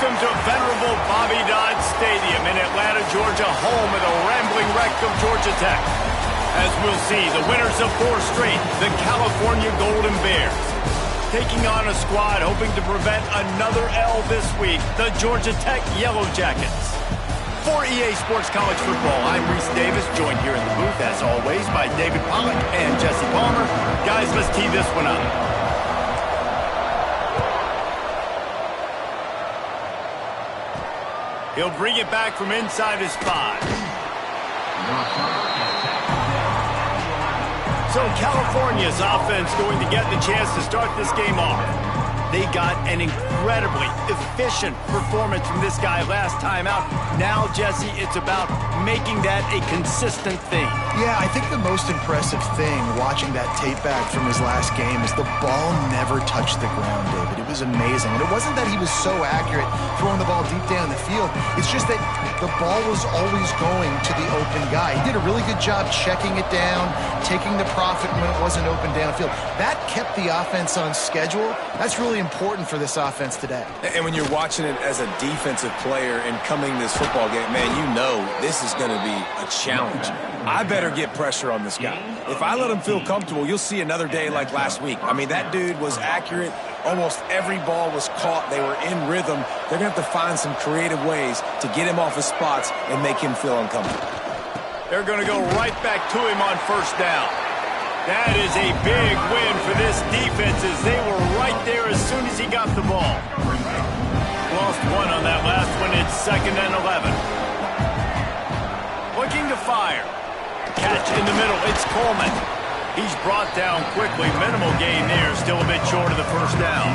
Welcome to venerable Bobby Dodd Stadium in Atlanta, Georgia, home of the rambling wreck of Georgia Tech. As we'll see, the winners of 4 straight, the California Golden Bears. Taking on a squad hoping to prevent another L this week, the Georgia Tech Yellow Jackets. For EA Sports College Football, I'm Reese Davis, joined here in the booth, as always, by David Pollack and Jesse Palmer. Guys, let's tee this one up. He'll bring it back from inside his 5. So California's offense going to get the chance to start this game off. They got an incredibly efficient performance from this guy last time out. Now, Jesse, it's about making that a consistent thing. Yeah, I think the most impressive thing watching that tape back from his last game is the ball never touched the ground, David. It was amazing. And it wasn't that he was so accurate throwing the ball deep down the field. It's just that the ball was always going to the open guy. He did a really good job checking it down, taking the profit when it wasn't open downfield. That kept the offense on schedule. That's really important for this offense today. And when you're watching it as a defensive player and coming this football game, man, you know this is going to be a challenge. I better get pressure on this guy. If I let him feel comfortable, you'll see another day like last week. I mean, that dude was accurate. Almost every ball was caught. They were in rhythm. They're going to have to find some creative ways to get him off his spots and make him feel uncomfortable. They're going to go right back to him on first down. That is a big win for this defense as they were right there as soon as he got the ball. Lost 1 on that last one. It's 2nd and 11. Looking to fire. Catch in the middle. It's Coleman. He's brought down quickly. Minimal gain there. Still a bit short of the first down.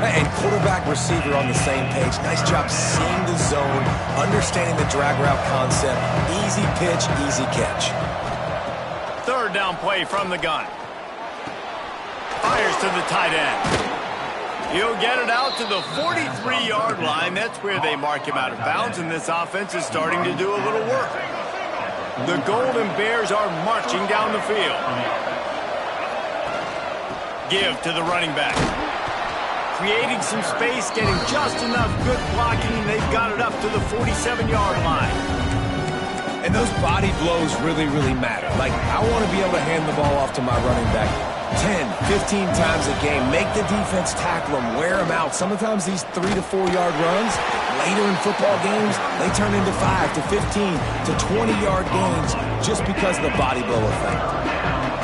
And quarterback receiver on the same page. Nice job seeing the zone, understanding the drag route concept. Easy pitch, easy catch. 3rd down play from the gun. Fires to the tight end. He'll get it out to the 43-yard line. That's where they mark him out of bounds, and this offense is starting to do a little work. The Golden Bears are marching down the field. Give to the running back. Creating some space, getting just enough good blocking, and they've got it up to the 47-yard line. And those body blows really, really matter. Like, I want to be able to hand the ball off to my running back 10, 15 times a game. Make the defense tackle him, wear him out. Sometimes these 3 to 4 yard runs, later in football games, they turn into 5 to 15 to 20-yard gains just because of the body blow effect.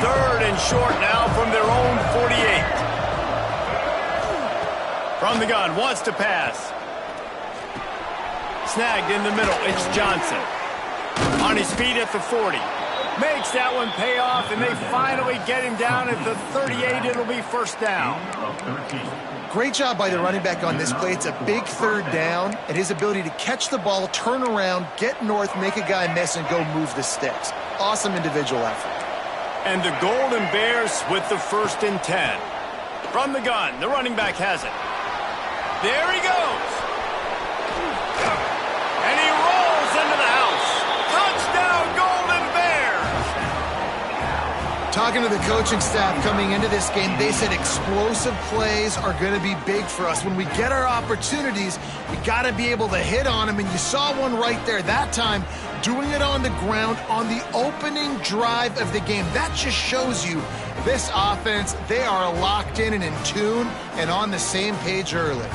3rd and short now from their own 48. From the gun, wants to pass. Snagged in the middle, it's Johnson. On his feet at the 40. Makes that one pay off, and they finally get him down at the 38. It'll be first down. Great job by the running back on this play. It's a big 3rd down, and his ability to catch the ball, turn around, get north, make a guy miss, and go move the sticks. Awesome individual effort. And the Golden Bears with the 1st and 10. From the gun, the running back has it. There he goes. And he rolls into the house. Touchdown, Golden Bears! Talking to the coaching staff coming into this game, they said explosive plays are going to be big for us. When we get our opportunities, we got to be able to hit on them, and you saw one right there that time, doing it on the ground on the opening drive of the game. That just shows you this offense, they are locked in and in tune and on the same page early.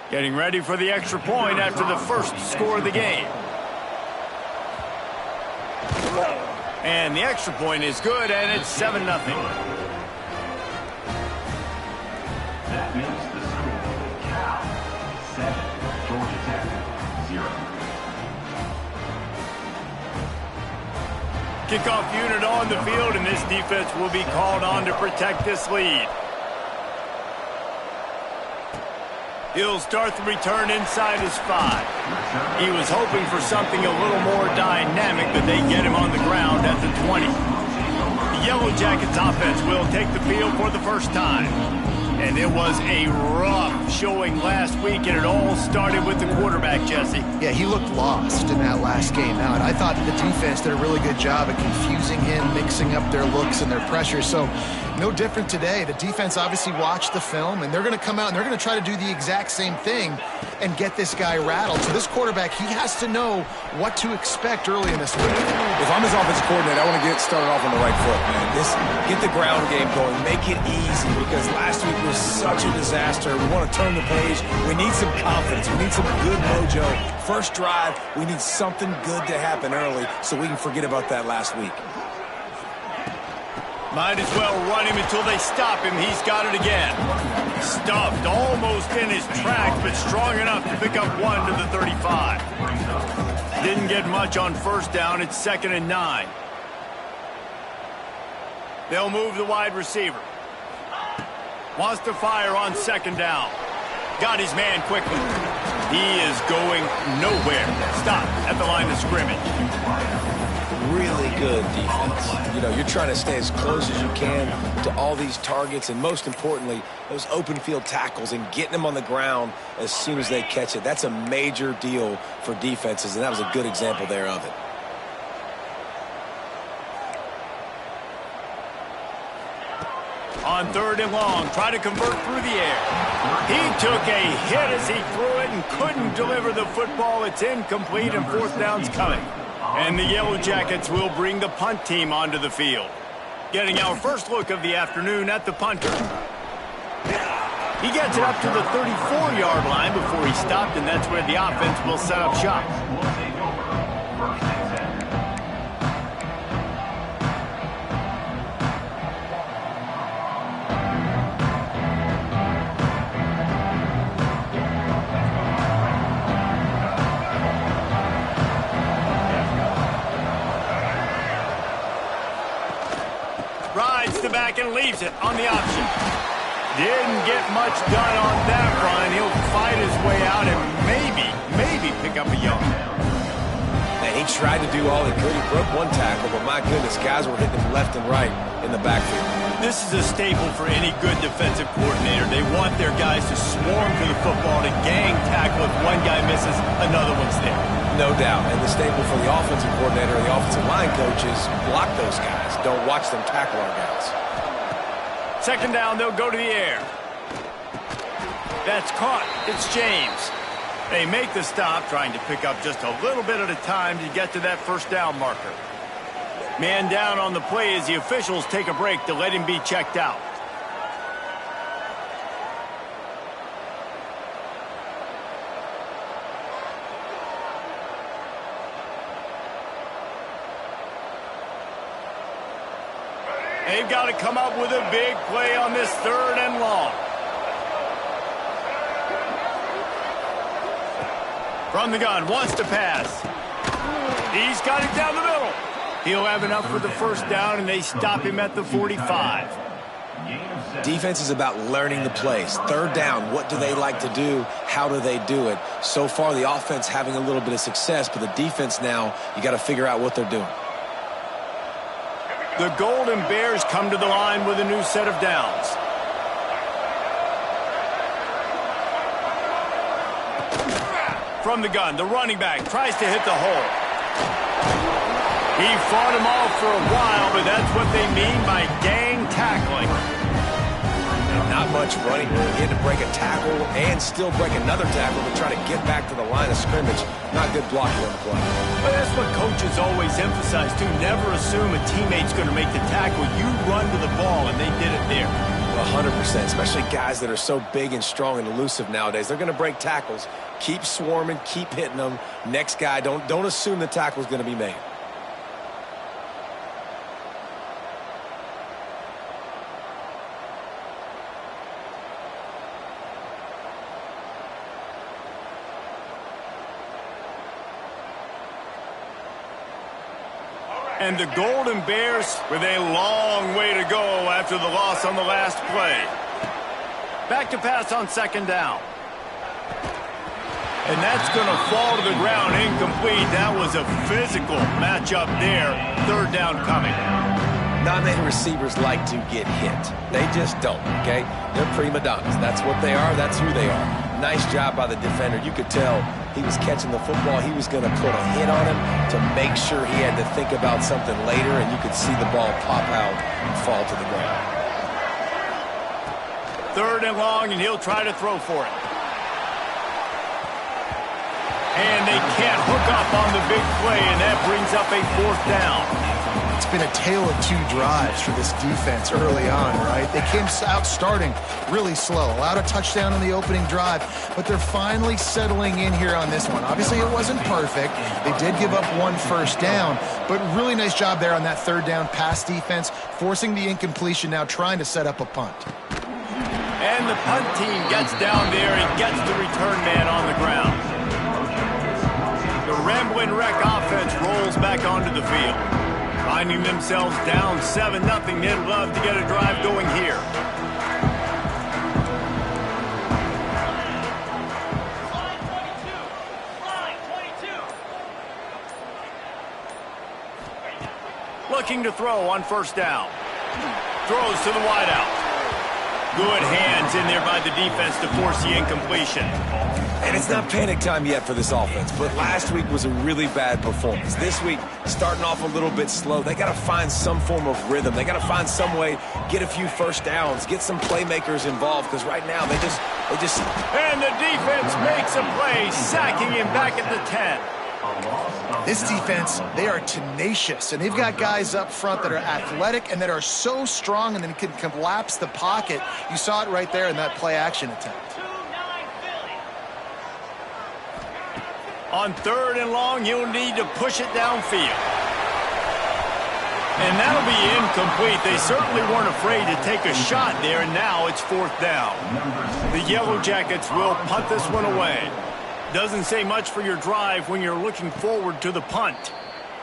Getting ready for the extra point after the first score of the game. And the extra point is good, and it's 7-0. That makes the score Cal 7, Georgia Tech 0. Kickoff unit on the field, and this defense will be called on to protect this lead. He'll start the return inside his 5. He was hoping for something a little more dynamic, but they get him on the ground at the 20. The Yellow Jackets offense will take the field for the first time. And it was a rough showing last week, and it all started with the quarterback, Jesse. Yeah, he looked lost in that last game out. I thought the defense did a really good job at confusing him, mixing up their looks and their pressure. So no different today. The defense obviously watched the film, and they're going to come out and they're going to try to do the exact same thing and get this guy rattled. So this quarterback, he has to know what to expect early in this week. If I'm his offensive coordinator, I want to get started off on the right foot, man. Get the ground game going. Make it easy, because last week was such a disaster. We want to turn the page. We need some confidence. We need some good mojo. First drive, we need something good to happen early so we can forget about that last week. Might as well run him until they stop him. He's got it again. Stuffed almost in his tracks, but strong enough to pick up 1 to the 35. Didn't get much on first down. It's 2nd and 9. They'll move the wide receiver. Wants to fire on 2nd down. Got his man quickly. He is going nowhere. Stop at the line of scrimmage. Really good defense. You know, you're trying to stay as close as you can to all these targets, and most importantly, those open field tackles and getting them on the ground as soon as they catch it. That's a major deal for defenses, and that was a good example there of it. On 3rd and long, try to convert through the air. He took a hit as he threw it and couldn't deliver the football. It's incomplete, and 4th down's coming. And the Yellow Jackets will bring the punt team onto the field. Getting our first look of the afternoon at the punter. He gets it up to the 34-yard line before he stopped, and that's where the offense will set up shop. Rides the back and leaves it on the option. Didn't get much done on that run. He'll fight his way out and maybe pick up a yard. And he tried to do all he could. He broke one tackle, but my goodness, guys were hitting him left and right in the backfield. This is a staple for any good defensive coordinator. They want their guys to swarm to the football, to gang tackle. If one guy misses, another one's there. No doubt. And the staple for the offensive coordinator and the offensive line coaches, block those guys. Don't watch them tackle our guys. 2nd down, they'll go to the air. That's caught. It's James. They make the stop, trying to pick up just a little bit at a time to get to that 1st down marker. Man down on the play as the officials take a break to let him be checked out. They've got to come up with a big play on this 3rd and long. From the gun, wants to pass. He's got it down the middle. He'll have enough for the 1st down, and they stop him at the 45. Defense is about learning the plays. 3rd down, what do they like to do? How do they do it? So far, the offense having a little bit of success, but the defense now, you got to figure out what they're doing. The Golden Bears come to the line with a new set of downs. From the gun, the running back tries to hit the hole. He fought him off for a while, but that's what they mean by gang tackling. And not much running. He had to break a tackle and still break another tackle to try to get back to the line of scrimmage. Not good blocking on the play. But that's what coaches always emphasize, too. Never assume a teammate's going to make the tackle. You run to the ball, and they did it there. 100%, especially guys that are so big and strong and elusive nowadays. They're going to break tackles. Keep swarming, keep hitting them. Next guy, don't assume the tackle's going to be made. And the Golden Bears with a long way to go after the loss on the last play. Back to pass on 2nd down. And that's going to fall to the ground incomplete. That was a physical matchup there. 3rd down coming. Not many receivers like to get hit. They just don't, okay? They're prima donnas. That's what they are. That's who they are. Nice job by the defender. You could tell he was catching the football. He was going to put a hit on him to make sure he had to think about something later, and you could see the ball pop out and fall to the ground. 3rd and long, and he'll try to throw for it. And they can't hook up on the big play, and that brings up a 4th down. It's been a tale of 2 drives for this defense early on, right? They came out starting really slow, allowed a touchdown on the opening drive, but they're finally settling in here on this one. Obviously, it wasn't perfect. They did give up 1 first down, but really nice job there on that 3rd down pass defense, forcing the incompletion, now trying to set up a punt. And the punt team gets down there and gets the return man on the ground. The Ramblin' Wreck offense rolls back onto the field. Finding themselves down 7-0, they'd love to get a drive going here. Looking to throw on 1st down. Throws to the wideout. Good hands in there by the defense to force the incompletion. And it's not panic time yet for this offense, but last week was a really bad performance. This week, starting off a little bit slow. They got to find some form of rhythm. They got to find some way, get a few first downs, get some playmakers involved, because right now they just... And the defense makes a play, sacking him back at the 10. This defense, they are tenacious, and they've got guys up front that are athletic and that are so strong and then can collapse the pocket. You saw it right there in that play-action attempt. On 3rd and long, you'll need to push it downfield. And that'll be incomplete. They certainly weren't afraid to take a shot there, and now it's 4th down. The Yellow Jackets will punt this one away. Doesn't say much for your drive when you're looking forward to the punt.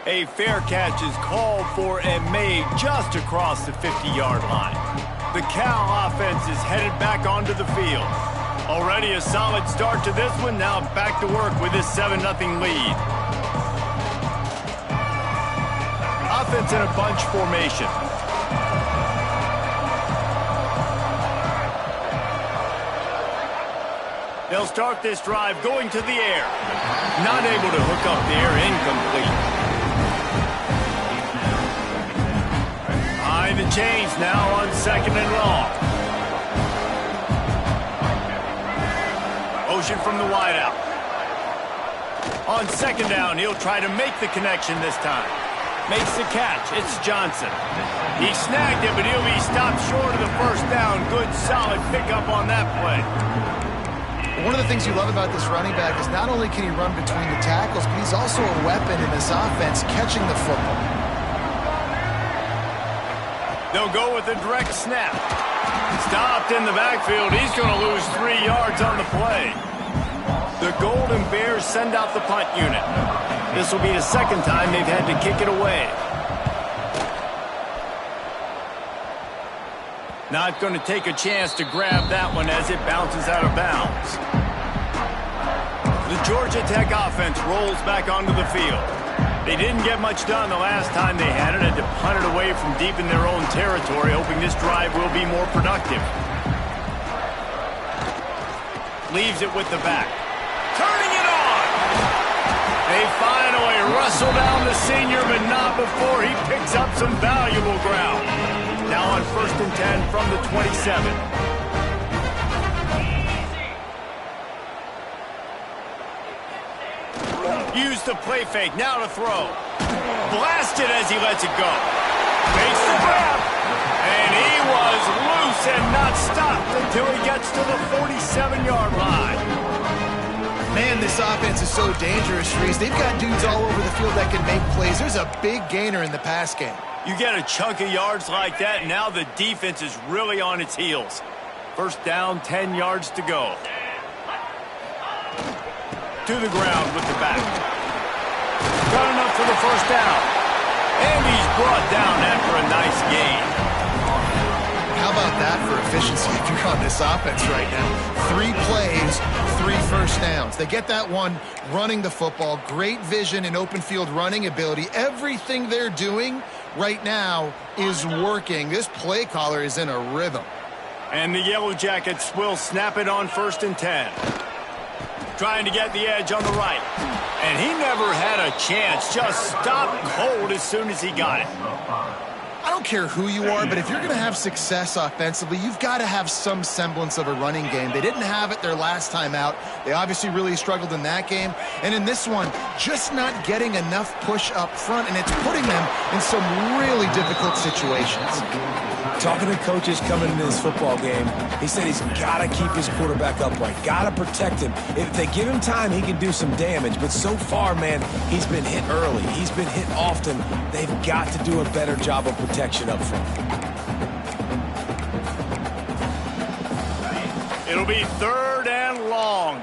A fair catch is called for and made just across the 50-yard line. The Cal offense is headed back onto the field. Already a solid start to this one, now back to work with this 7-0 lead. Offense in a bunch formation. They'll start this drive going to the air. Not able to hook up there, incomplete. Behind the chains now on 2nd and long. Motion from the wideout. On 2nd down, he'll try to make the connection this time. Makes the catch. It's Johnson. He snagged it, but he'll be stopped short of the 1st down. Good, solid pickup on that play. One of the things you love about this running back is not only can he run between the tackles, but he's also a weapon in this offense catching the football. They'll go with a direct snap. Stopped in the backfield. He's going to lose 3 yards on the play. The Golden Bears send out the punt unit. This will be the 2nd time they've had to kick it away. Not going to take a chance to grab that one as it bounces out of bounds. The Georgia Tech offense rolls back onto the field. They didn't get much done the last time they had it to punt it away from deep in their own territory, hoping this drive will be more productive. Leaves it with the back. Turning it on! They finally wrestle down the senior, but not before he picks up some valuable ground. Now on 1st and 10 from the 27. Use the play fake, now to throw. Blasted as he lets it go. Makes the grab. And he was loose and not stopped until he gets to the 47-yard line. Man, this offense is so dangerous, Reese. They've got dudes all over the field that can make plays. There's a big gainer in the pass game. You get a chunk of yards like that, and now the defense is really on its heels. 1st down, 10 yards to go. To the ground with the back. Got enough for the 1st down. And he's brought down after a nice gain. How about that for efficiency if you're on this offense right now? 3 plays, 3 first downs. They get that one running the football. Great vision and open field running ability. Everything they're doing right now is working. This play caller is in a rhythm. And the Yellow Jackets will snap it on 1st and 10. Trying to get the edge on the right. And he never had a chance. Just stopped cold as soon as he got it. I don't care who you are, but if you're going to have success offensively, you've got to have some semblance of a running game. They didn't have it their last time out. They obviously really struggled in that game. And in this one, just not getting enough push up front, and it's putting them in some really difficult situations. Talking to coaches coming into this football game, he said he's got to keep his quarterback upright, got to protect him. If they give him time, he can do some damage. But so far, man, he's been hit early. He's been hit often. They've got to do a better job of protection up front. It'll be 3rd and long.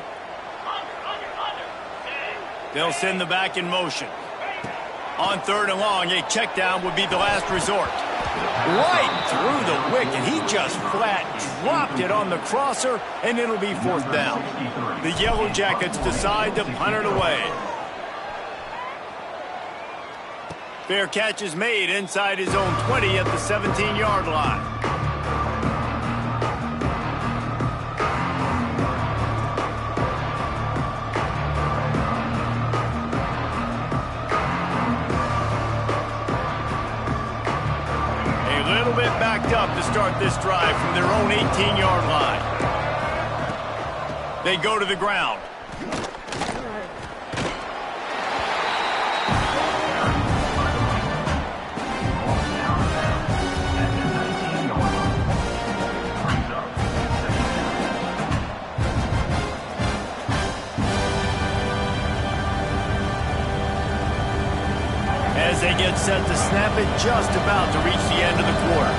They'll send the back in motion. On 3rd and long, a check down would be the last resort. Right through the wicket. He just flat dropped it on the crosser, and it'll be 4th down. The Yellow Jackets decide to punt it away. Fair catch is made inside his own 20 at the 17-yard line. Backed up to start this drive from their own 18-yard line. They go to the ground. As they get set to snap it, just about to reach the end of the quarter.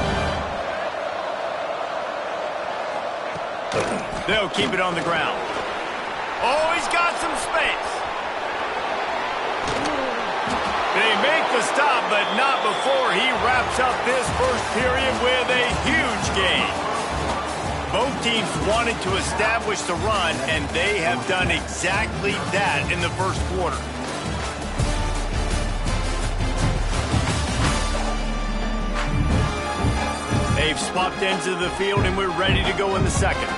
They'll keep it on the ground. Oh, he's got some space. They make the stop, but not before he wraps up this first period with a huge gain. Both teams wanted to establish the run, and they have done exactly that in the first quarter. They've swapped ends of the field, and we're ready to go in the second.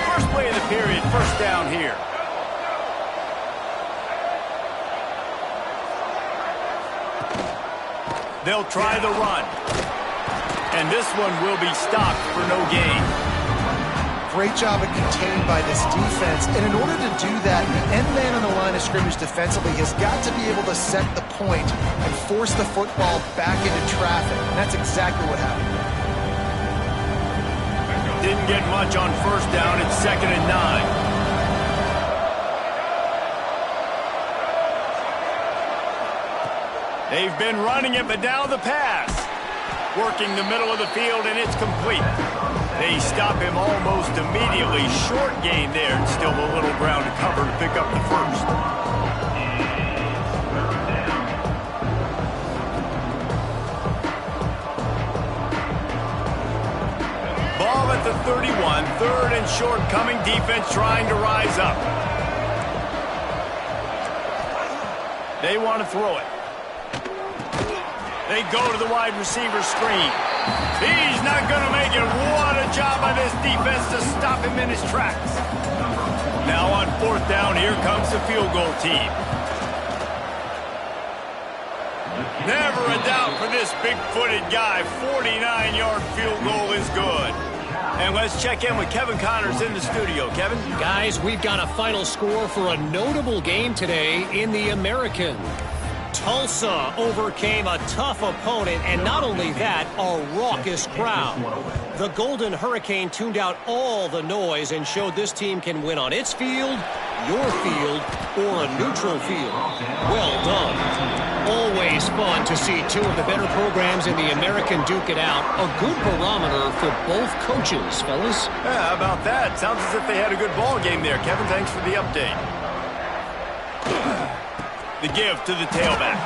First play of the period, 1st down here. They'll try the run. And this one will be stopped for no gain. Great job of contained by this defense. And in order to do that, the end man on the line of scrimmage defensively has got to be able to set the point and force the football back into traffic. And that's exactly what happened. Didn't get much on 1st down. It's 2nd and 9. They've been running it, but now the pass. Working the middle of the field, and it's complete. They stop him almost immediately. Short gain there, and still a little ground to cover to pick up the 1st. Ball at the 31, 3rd and short coming. Defense trying to rise up. They want to throw it. They go to the wide receiver screen. He's not going to make it. What a job by this defense to stop him in his tracks. Now on 4th down, here comes the field goal team. Never a doubt for this big-footed guy. 49-yard field goal is good. And let's check in with Kevin Connors in the studio. Kevin? Guys, we've got a final score for a notable game today in the American. Tulsa overcame a tough opponent, and not only that, a raucous crowd. The Golden Hurricane tuned out all the noise and showed this team can win on its field, your field, or a neutral field. Well done. Always fun to see two of the better programs in the American duke it out. A good barometer for both coaches, fellas. Yeah, how about that? Sounds as if they had a good ball game there. Kevin, thanks for the update. The give to the tailback.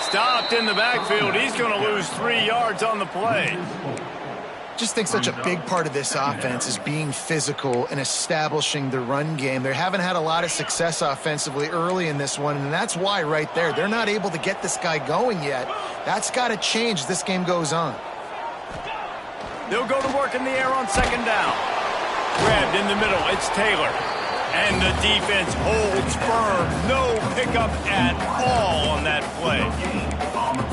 Stopped in the backfield. He's going to lose 3 yards on the play. Just think such a big part of this offense is being physical and establishing the run game. They haven't had a lot of success offensively early in this one, and that's why right there, they're not able to get this guy going yet. That's got to change as this game goes on. They'll go to work in the air on second down. Grabbed in the middle. It's Taylor. And the defense holds firm. No pickup at all on that play.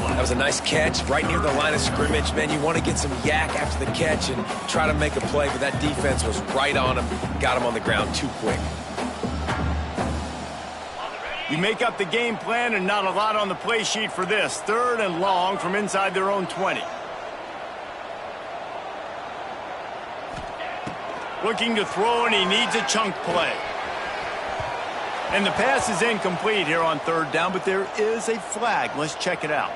That was a nice catch right near the line of scrimmage. Man, you want to get some yak after the catch and try to make a play, but that defense was right on him. Got him on the ground too quick. You make up the game plan and not a lot on the play sheet for this. 3rd and long from inside their own 20. Looking to throw, and he needs a chunk play. And the pass is incomplete here on 3rd down, but there is a flag. Let's check it out.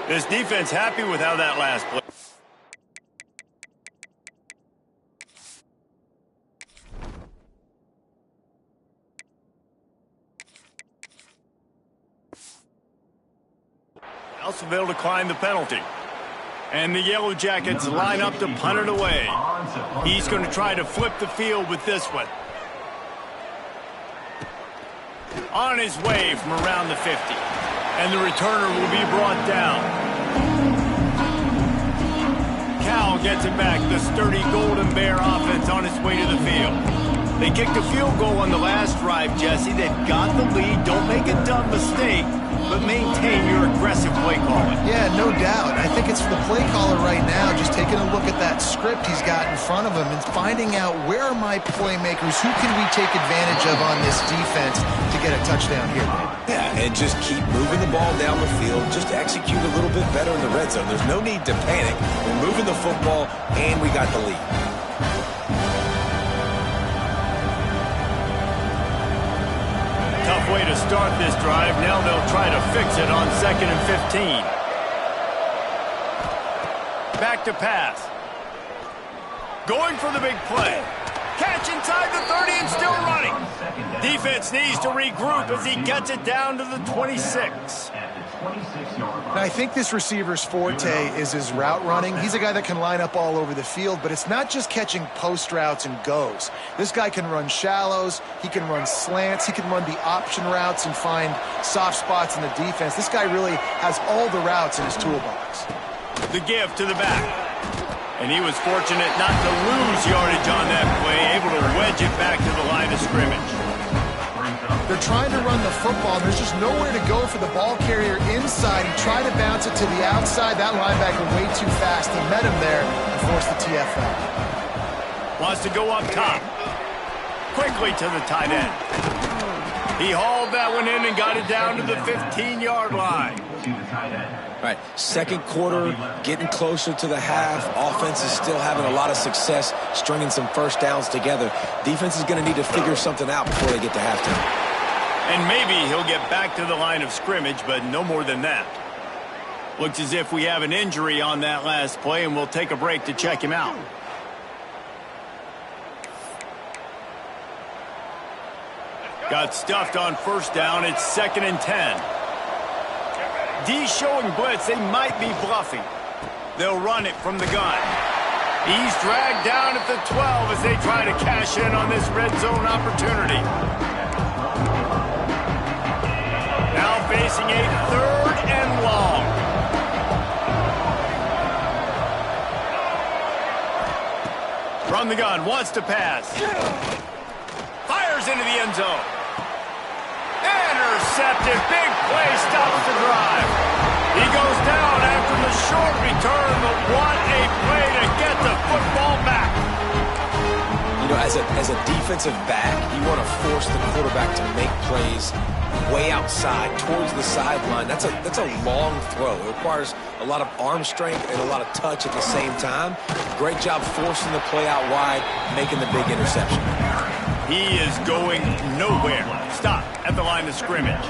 This defense happy with how that last play. Elseville declined the penalty. And the Yellow Jackets line up to punt it away. He's going to try to flip the field with this one. On his way from around the 50. And the returner will be brought down. Cal gets it back. The sturdy Golden Bear offense on its way to the field. They kicked a field goal on the last drive, Jesse. They've got the lead. Don't make a dumb mistake, but maintain your aggressive play calling. Yeah, no doubt. I think it's the play caller right now just taking a look at that script he's got in front of him and finding out where are my playmakers, who can we take advantage of on this defense to get a touchdown here. Yeah, and just keep moving the ball down the field. Just execute a little bit better in the red zone. There's no need to panic. We're moving the football, and we got the lead. Tough way to start this drive. Now they'll try to fix it on 2nd and 15. Back to pass. Going for the big play. Catch inside the 30 and still running. Defense needs to regroup as he gets it down to the 26. Now, I think this receiver's forte is his route running. He's a guy that can line up all over the field, but it's not just catching post routes and goes. This guy can run shallows, he can run slants, he can run the option routes and find soft spots in the defense. This guy really has all the routes in his toolbox. The give to the back. And he was fortunate not to lose yardage on that play, able to wedge it back to the line of scrimmage. They're trying to run the football. There's just nowhere to go for the ball carrier inside. He tried to bounce it to the outside. That linebacker way too fast. He met him there and forced the TFL. Wants to go up top. Quickly to the tight end. He hauled that one in and got it down to the 15-yard line. All right, 2nd quarter, getting closer to the half. Offense is still having a lot of success stringing some first downs together. Defense is going to need to figure something out before they get to halftime. And maybe he'll get back to the line of scrimmage, but no more than that. Looks as if we have an injury on that last play, and we'll take a break to check him out. Got stuffed on 1st down. It's 2nd and 10. D showing blitz. They might be bluffing. They'll run it from the gun. He's dragged down at the 12 as they try to cash in on this red zone opportunity. Now facing a 3rd and long. From the gun, wants to pass. Fires into the end zone. Intercepted. Big play stops the drive. He goes down after the short return, but what a play to get the football back. You know, as a defensive back, you want to force the quarterback to make plays way outside, towards the sideline. That's a long throw. It requires a lot of arm strength and a lot of touch at the same time. Great job forcing the play out wide, making the big interception. He is going nowhere. Stop at the line of scrimmage.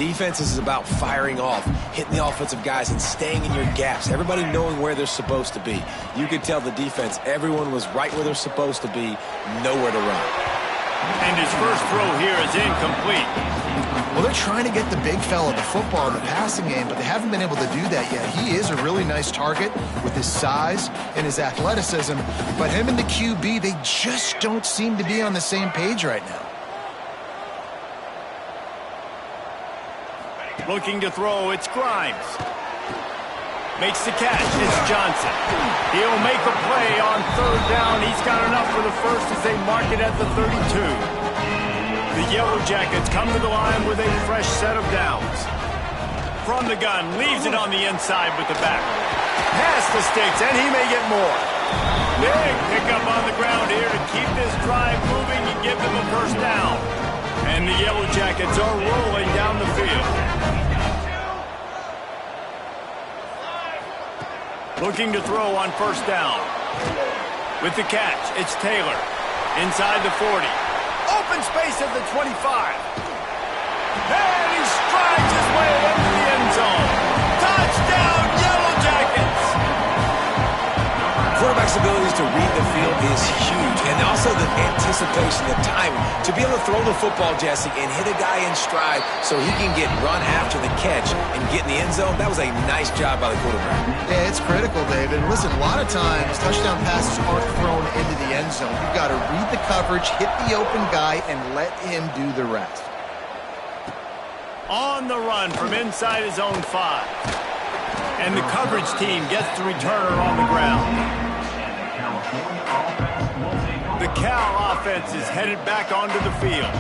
defense is about firing off, hitting the offensive guys, and staying in your gaps. Everybody knowing where they're supposed to be. You could tell the defense, everyone was right where they're supposed to be, nowhere to run. And his first throw here is incomplete. Well, they're trying to get the big fella the football in the passing game, but they haven't been able to do that yet. He is a really nice target with his size and his athleticism, but him and the QB, they just don't seem to be on the same page right now. Looking to throw, it's Grimes. Makes the catch, it's Johnson. He'll make a play on third down. He's got enough for the first as they mark it at the 32. The Yellow Jackets come to the line with a fresh set of downs. From the gun, leaves it on the inside with the back. Past the sticks, and he may get more. Big pickup on the ground here to keep this drive moving and give them a first down. And the Yellow Jackets are rolling down the field. Looking to throw on first down. With the catch, it's Taylor. Inside the 40. Open space at the 25. And he strides his way into the end zone. Touchdown, Yellow Jackets! Quarterback's abilities to read the field is huge, and also the anticipation, the timing. To be able to throw the football, Jesse, and hit a guy in stride so he can get run after the catch and get in the end zone, that was a nice job by the quarterback. Yeah, it's critical, David. And listen, a lot of times, touchdown passes aren't thrown into the end zone. You've got to read the coverage, hit the open guy, and let him do the rest. On the run from inside his own 5. And the coverage team gets the returner on the ground. The Cal offense is headed back onto the field.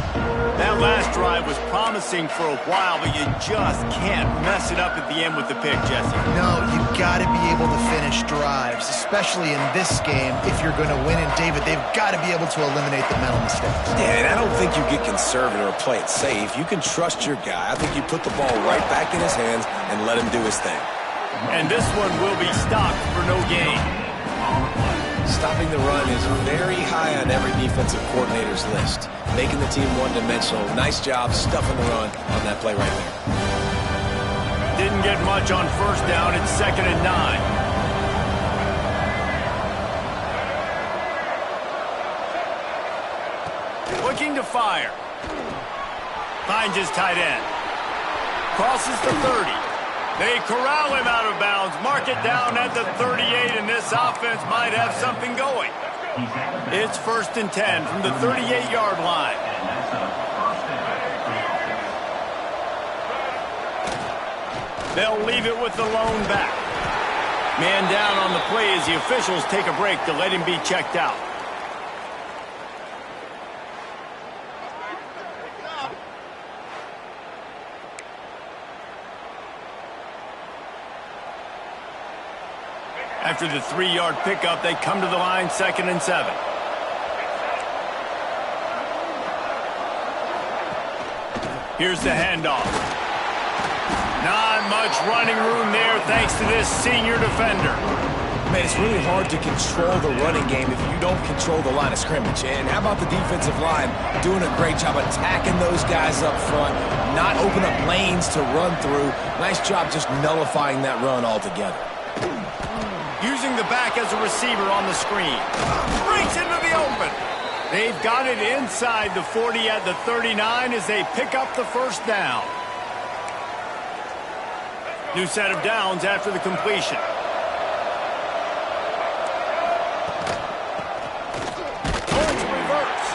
That last drive was promising for a while, but you just can't mess it up at the end with the pick, Jesse. No, you've got to be able to finish drives, especially in this game. If you're going to win, and David, they've got to be able to eliminate the mental mistakes. Yeah, and I don't think you get conservative or play it safe. You can trust your guy. I think you put the ball right back in his hands and let him do his thing. And this one will be stopped for no gain. Stopping the run is very high on every defensive coordinator's list. Making the team one-dimensional. Nice job stuffing the run on that play right there. Didn't get much on first down. It's 2nd and 9. Looking to fire. Finds his tight end. Crosses the 30. They corral him out of bounds, mark it down at the 38, and this offense might have something going. It's 1st and 10 from the 38-yard line. They'll leave it with the lone back. Man down on the play as the officials take a break to let him be checked out. After the 3-yard pickup, they come to the line 2nd and 7. Here's the handoff. Not much running room there thanks to this senior defender. Man, it's really hard to control the running game if you don't control the line of scrimmage. And how about the defensive line doing a great job attacking those guys up front, not open up lanes to run through. Nice job just nullifying that run altogether. Using the back as a receiver on the screen. Breaks into the open. They've got it inside the 40 at the 39 as they pick up the first down. New set of downs after the completion. Points reverse.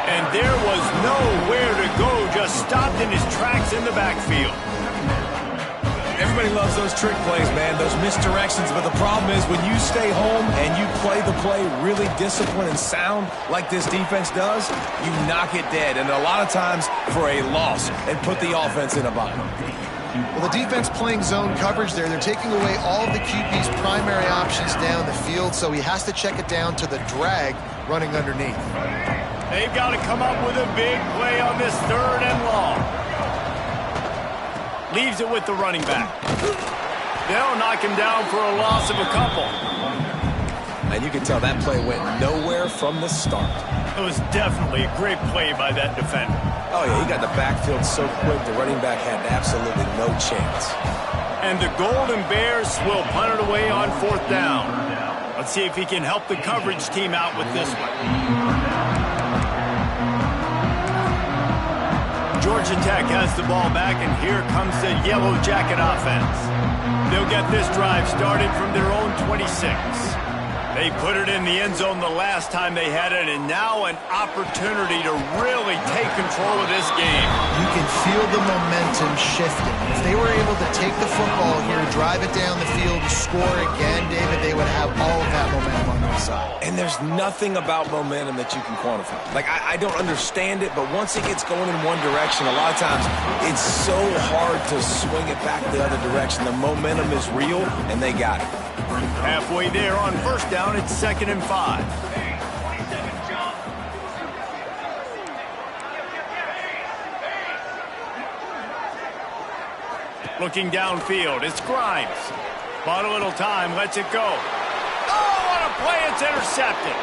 And there was nowhere to go, just stopped in his tracks in the backfield. Everybody loves those trick plays, man, those misdirections, but the problem is when you stay home and you play the play really disciplined and sound like this defense does, you knock it dead, and a lot of times for a loss, and put the offense in a bind. Well, the defense playing zone coverage there. They're taking away all of the QB's primary options down the field, so he has to check it down to the drag running underneath. They've got to come up with a big play on this 3rd and long. Leaves it with the running back. They'll knock him down for a loss of a couple. And you can tell that play went nowhere from the start. It was definitely a great play by that defender. Oh, yeah, he got the backfield so quick, the running back had absolutely no chance. And the Golden Bears will punt it away on 4th down. Let's see if he can help the coverage team out with this one. Georgia Tech has the ball back, and here comes the Yellow Jacket offense. They'll get this drive started from their own 26. They put it in the end zone the last time they had it, and now an opportunity to really take control of this game. You can feel the momentum shifting. If they were able to take the football here, drive it down the field, score again, David, they would have all of that momentum on their side. And there's nothing about momentum that you can quantify. Like, I don't understand it, but once it gets going in one direction, a lot of times it's so hard to swing it back the other direction. The momentum is real, and they got it. Halfway there on 1st down, it's 2nd and 5. Looking downfield, it's Grimes. Bought a little time, lets it go. Oh, what a play, it's intercepted.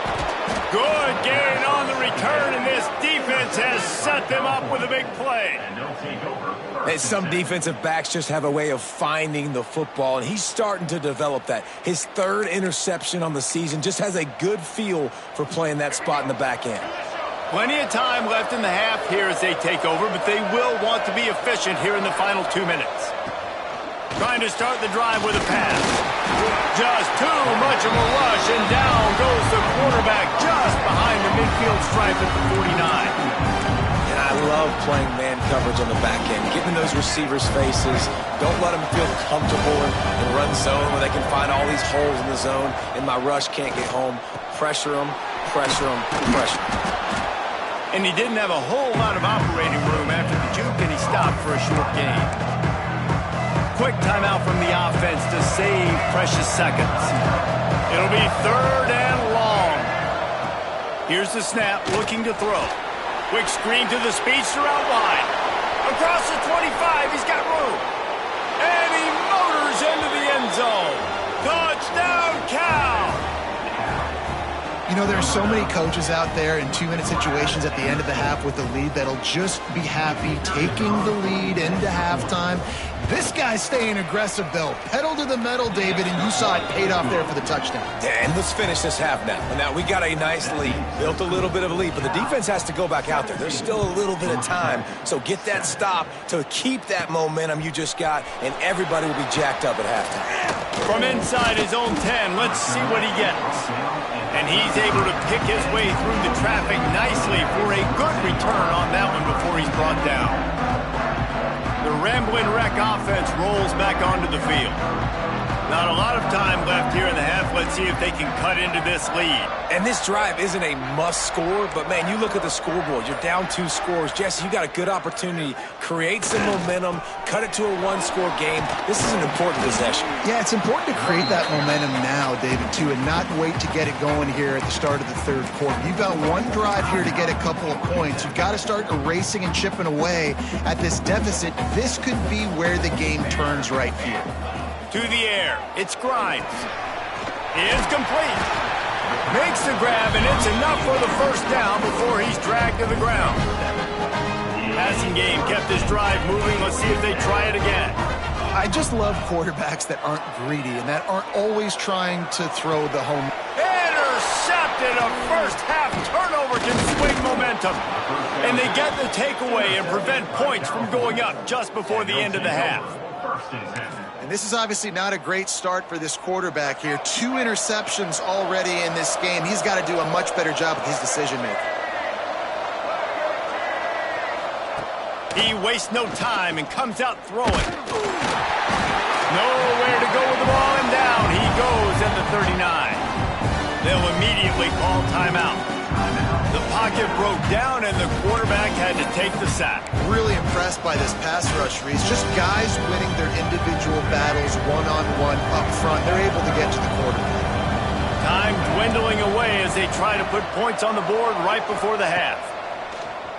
Good gain on the return, and this defense has set them up with a big play. And some defensive backs just have a way of finding the football, and he's starting to develop that. His 3rd interception on the season, just has a good feel for playing that spot in the back end. Plenty of time left in the half here as they take over, but they will want to be efficient here in the final 2 minutes. Trying to start the drive with a pass. Just too much of a rush, and down goes the quarterback just behind the midfield stripe at the 49. I love playing man coverage on the back end, getting those receivers' faces. Don't let them feel comfortable in run zone where they can find all these holes in the zone, and my rush can't get home. Pressure them, pressure them, pressure them. And he didn't have a whole lot of operating room after the juke, and he stopped for a short gain. Quick timeout from the offense to save precious seconds. It'll be 3rd and long. Here's the snap, looking to throw. Quick screen to the speedster out wide. Across the 25, he's got room. And he motors into the end zone. Touchdown, Cal! You know, there are so many coaches out there in 2-minute situations at the end of the half with the lead that'll just be happy taking the lead into halftime. This guy's staying aggressive, though. Pedal to the metal, David, and you saw it paid off there for the touchdown. Yeah, and let's finish this half now. Now, we got a nice lead, built a little bit of a lead, but the defense has to go back out there. There's still a little bit of time, so get that stop to keep that momentum you just got, and everybody will be jacked up at halftime. From inside his own 10, let's see what he gets. And he's able to pick his way through the traffic nicely for a good return on that one before he's brought down. The Ramblin' Wreck offense rolls back onto the field. Not a lot of time left here in the half. Let's see if they can cut into this lead. And this drive isn't a must score, but man, you look at the scoreboard. You're down 2 scores. Jesse, you got a good opportunity. Create some momentum. Cut it to a 1-score game. This is an important possession. Yeah, it's important to create that momentum now, David, too, and not wait to get it going here at the start of the 3rd quarter. You've got one drive here to get a couple of points. You've got to start erasing and chipping away at this deficit. This could be where the game turns right here. To the air, it's Grimes. Is complete. Makes the grab, and it's enough for the 1st down before he's dragged to the ground. Passing game kept this drive moving. Let's see if they try it again. I just love quarterbacks that aren't greedy and that aren't always trying to throw the home. Intercepted. A first-half turnover can swing momentum. And they get the takeaway and prevent points from going up just before the end of the half. And this is obviously not a great start for this quarterback here. 2 interceptions already in this game. He's got to do a much better job with his decision-making. He wastes no time and comes out throwing. Nowhere to go with the ball, and down he goes at the 39. They'll immediately call timeout. The pocket broke down, and the quarterback had to take the sack. Really impressed by this pass rush, Reese. Just guys winning their individual battles one-on-one up front. They're able to get to the quarterback. Time dwindling away as they try to put points on the board right before the half.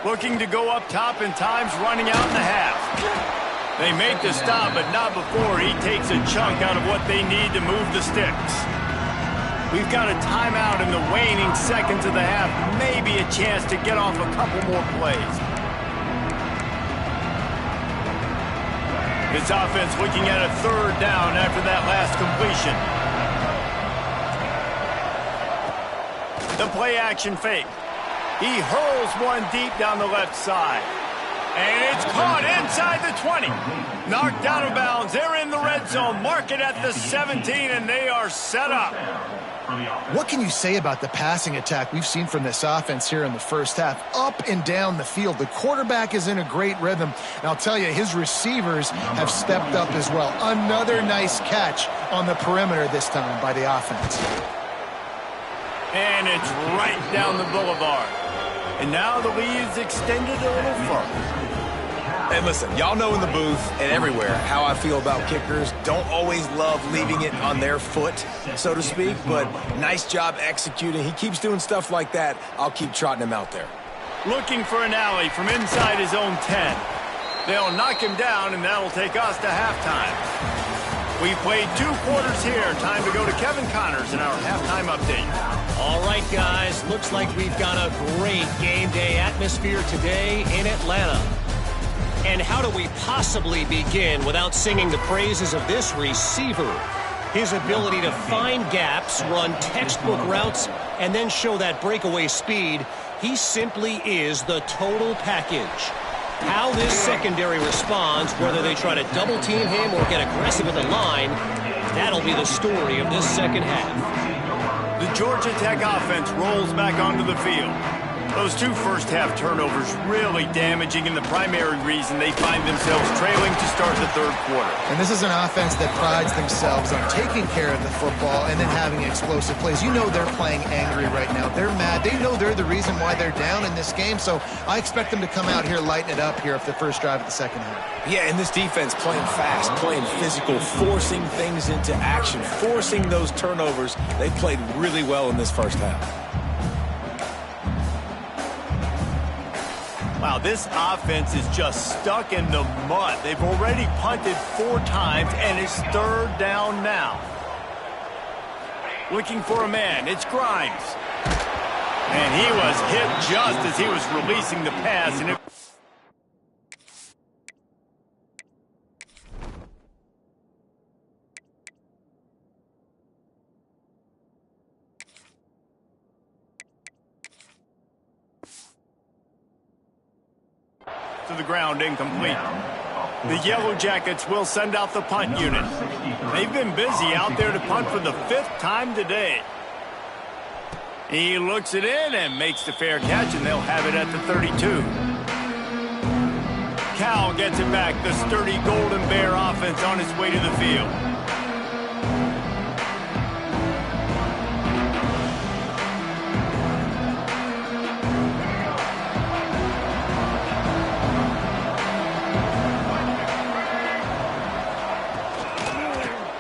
Looking to go up top, and time's running out in the half. They make the stop, but not before he takes a chunk out of what they need to move the sticks. We've got a timeout in the waning seconds of the half. Maybe a chance to get off a couple more plays. This offense looking at a third down after that last completion. The play action fake. He hurls one deep down the left side. And it's caught inside the 20. Knocked out of bounds. They're in the red zone. Mark it at the 17, and they are set up. What can you say about the passing attack we've seen from this offense here in the first half? Up and down the field. The quarterback is in a great rhythm. And I'll tell you, his receivers have stepped up as well. Another nice catch on the perimeter this time by the offense. And it's right down the boulevard. And now the lead is extended a little further. And listen, y'all know in the booth and everywhere how I feel about kickers. Don't always love leaving it on their foot, so to speak, but nice job executing. He keeps doing stuff like that. I'll keep trotting him out there. Looking for an alley from inside his own 10. They'll knock him down, and that'll take us to halftime. We've played 2 quarters here. Time to go to Kevin Connors in our halftime update. All right, guys. Looks like we've got a great game day atmosphere today in Atlanta. And how do we possibly begin without singing the praises of this receiver? His ability to find gaps, run textbook routes, and then show that breakaway speed. He simply is the total package. How this secondary responds, whether they try to double-team him or get aggressive at the line, that'll be the story of this second half. The Georgia Tech offense rolls back onto the field. Those 2 first-half turnovers really damaging, and the primary reason they find themselves trailing to start the third quarter. And this is an offense that prides themselves on taking care of the football and then having explosive plays. You know they're playing angry right now. They're mad. They know they're the reason why they're down in this game, so I expect them to come out here, lighten it up here for the first drive of the second half. Yeah, and this defense playing fast, playing physical, forcing things into action, forcing those turnovers. They played really well in this first half. Wow, this offense is just stuck in the mud. They've already punted 4 times, and it's third down now. Looking for a man. It's Grimes. And he was hit just as he was releasing the pass. And to the ground, incomplete. The Yellow Jackets will send out the punt unit. They've been busy out there to punt for the 5th time today. He looks it in and makes the fair catch, and they'll have it at the 32. Cal gets it back. The sturdy Golden Bear offense on its way to the field.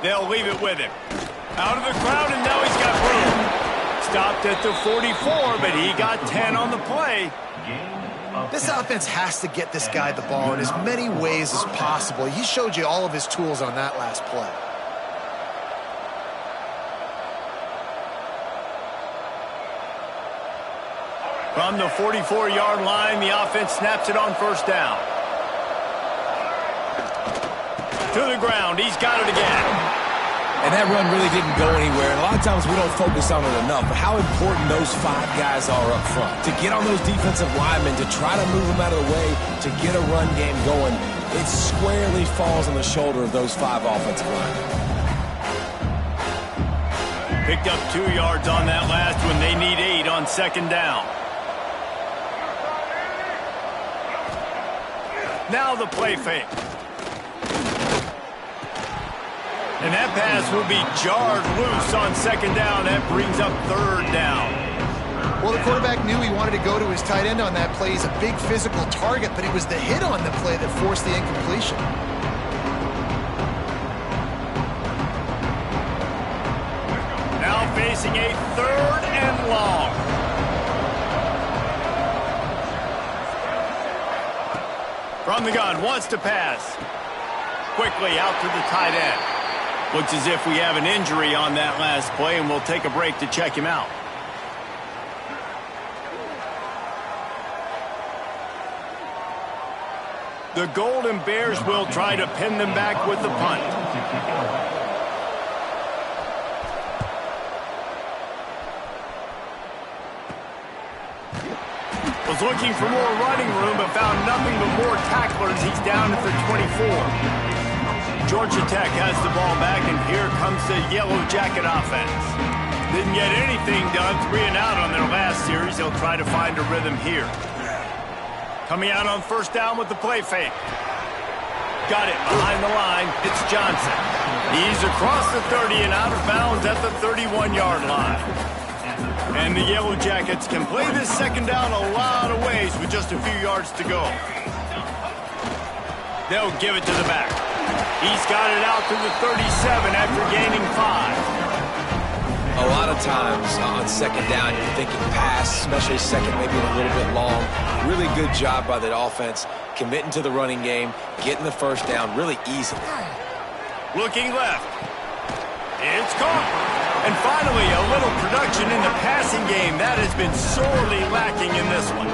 They'll leave it with him. Out of the crowd, and now he's got room. Stopped at the 44, but he got 10 on the play. This offense has to get this guy the ball in as many ways as possible. He showed you all of his tools on that last play. From the 44-yard line, the offense snaps it on first down. To the ground. He's got it again. And that run really didn't go anywhere. And a lot of times we don't focus on it enough. But how important those 5 guys are up front. To get on those defensive linemen, to try to move them out of the way, to get a run game going, it squarely falls on the shoulder of those 5 offensive linemen. Picked up 2 yards on that last one. They need 8 on second down. Now the play fake. And that pass will be jarred loose on second down. That brings up third down. Well, the quarterback knew he wanted to go to his tight end on that play. He's a big physical target, but it was the hit on the play that forced the incompletion. Now facing a third and long. From the gun, wants to pass. Quickly out to the tight end. Looks as if we have an injury on that last play, and we'll take a break to check him out. The Golden Bears will try to pin them back with the punt. Was looking for more running room, but found nothing but more tacklers. He's down at the 24. Georgia Tech has the ball back, and here comes the Yellow Jacket offense. Didn't get anything done 3 and out on their last series. They'll try to find a rhythm here. Coming out on first down with the play fake. Got it behind the line. It's Johnson. He's across the 30 and out of bounds at the 31-yard line. And the Yellow Jackets can play this second down a lot of ways with just a few yards to go. They'll give it to the back. He's got it out to the 37 after gaining 5. A lot of times on second down, you're thinking pass, especially second, maybe a little bit long. Really good job by the offense, committing to the running game, getting the first down really easily. Looking left. It's caught. And finally, a little production in the passing game. That has been sorely lacking in this one.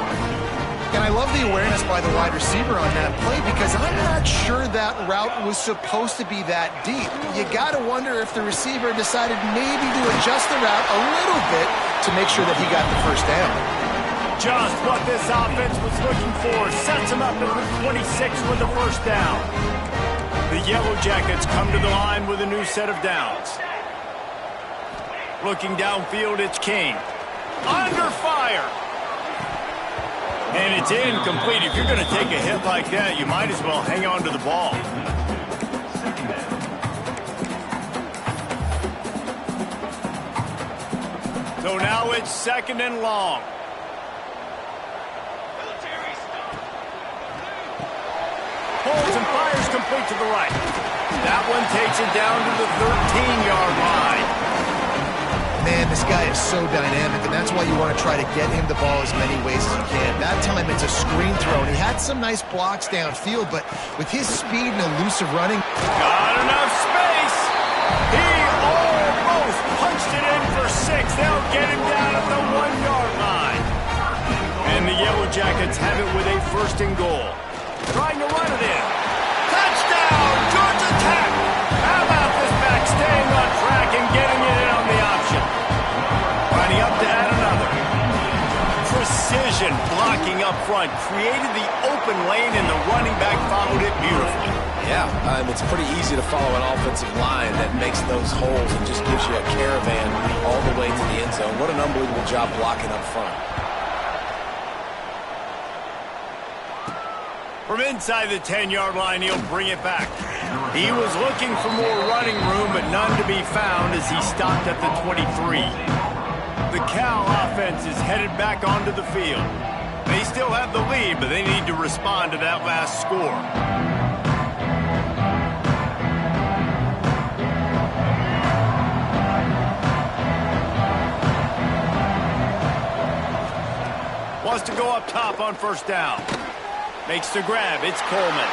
And I love the awareness by the wide receiver on that play because I'm not sure that route was supposed to be that deep. You got to wonder if the receiver decided maybe to adjust the route a little bit to make sure that he got the first down. Just what this offense was looking for. Sets him up at the 26 with the first down. The Yellow Jackets come to the line with a new set of downs. Looking downfield, it's King. Under fire. And it's incomplete. If you're going to take a hit like that, you might as well hang on to the ball. So now it's second and long. Pulls and fires complete to the right. That one takes it down to the 13-yard line. Man, this guy is so dynamic, and that's why you want to try to get him the ball as many ways as you can. That time, it's a screen throw, and he had some nice blocks downfield, but with his speed and elusive running... Got enough space! He almost punched it in for 6. They'll get him down at the 1-yard line. And the Yellow Jackets have it with a first and goal. Trying to run it in. Touchdown, Georgia Tech! How about this back staying on track and getting it in on the option? Lining up to add another. Precision blocking up front. Created the open lane, and the running back followed it beautifully. Yeah, it's pretty easy to follow an offensive line that makes those holes and just gives you a caravan all the way to the end zone. What an unbelievable job blocking up front. From inside the 10-yard line, he'll bring it back. He was looking for more running room, but none to be found as he stopped at the 23. The Cal offense is headed back onto the field. They still have the lead, but they need to respond to that last score. Wants to go up top on first down. Makes the grab. It's Coleman.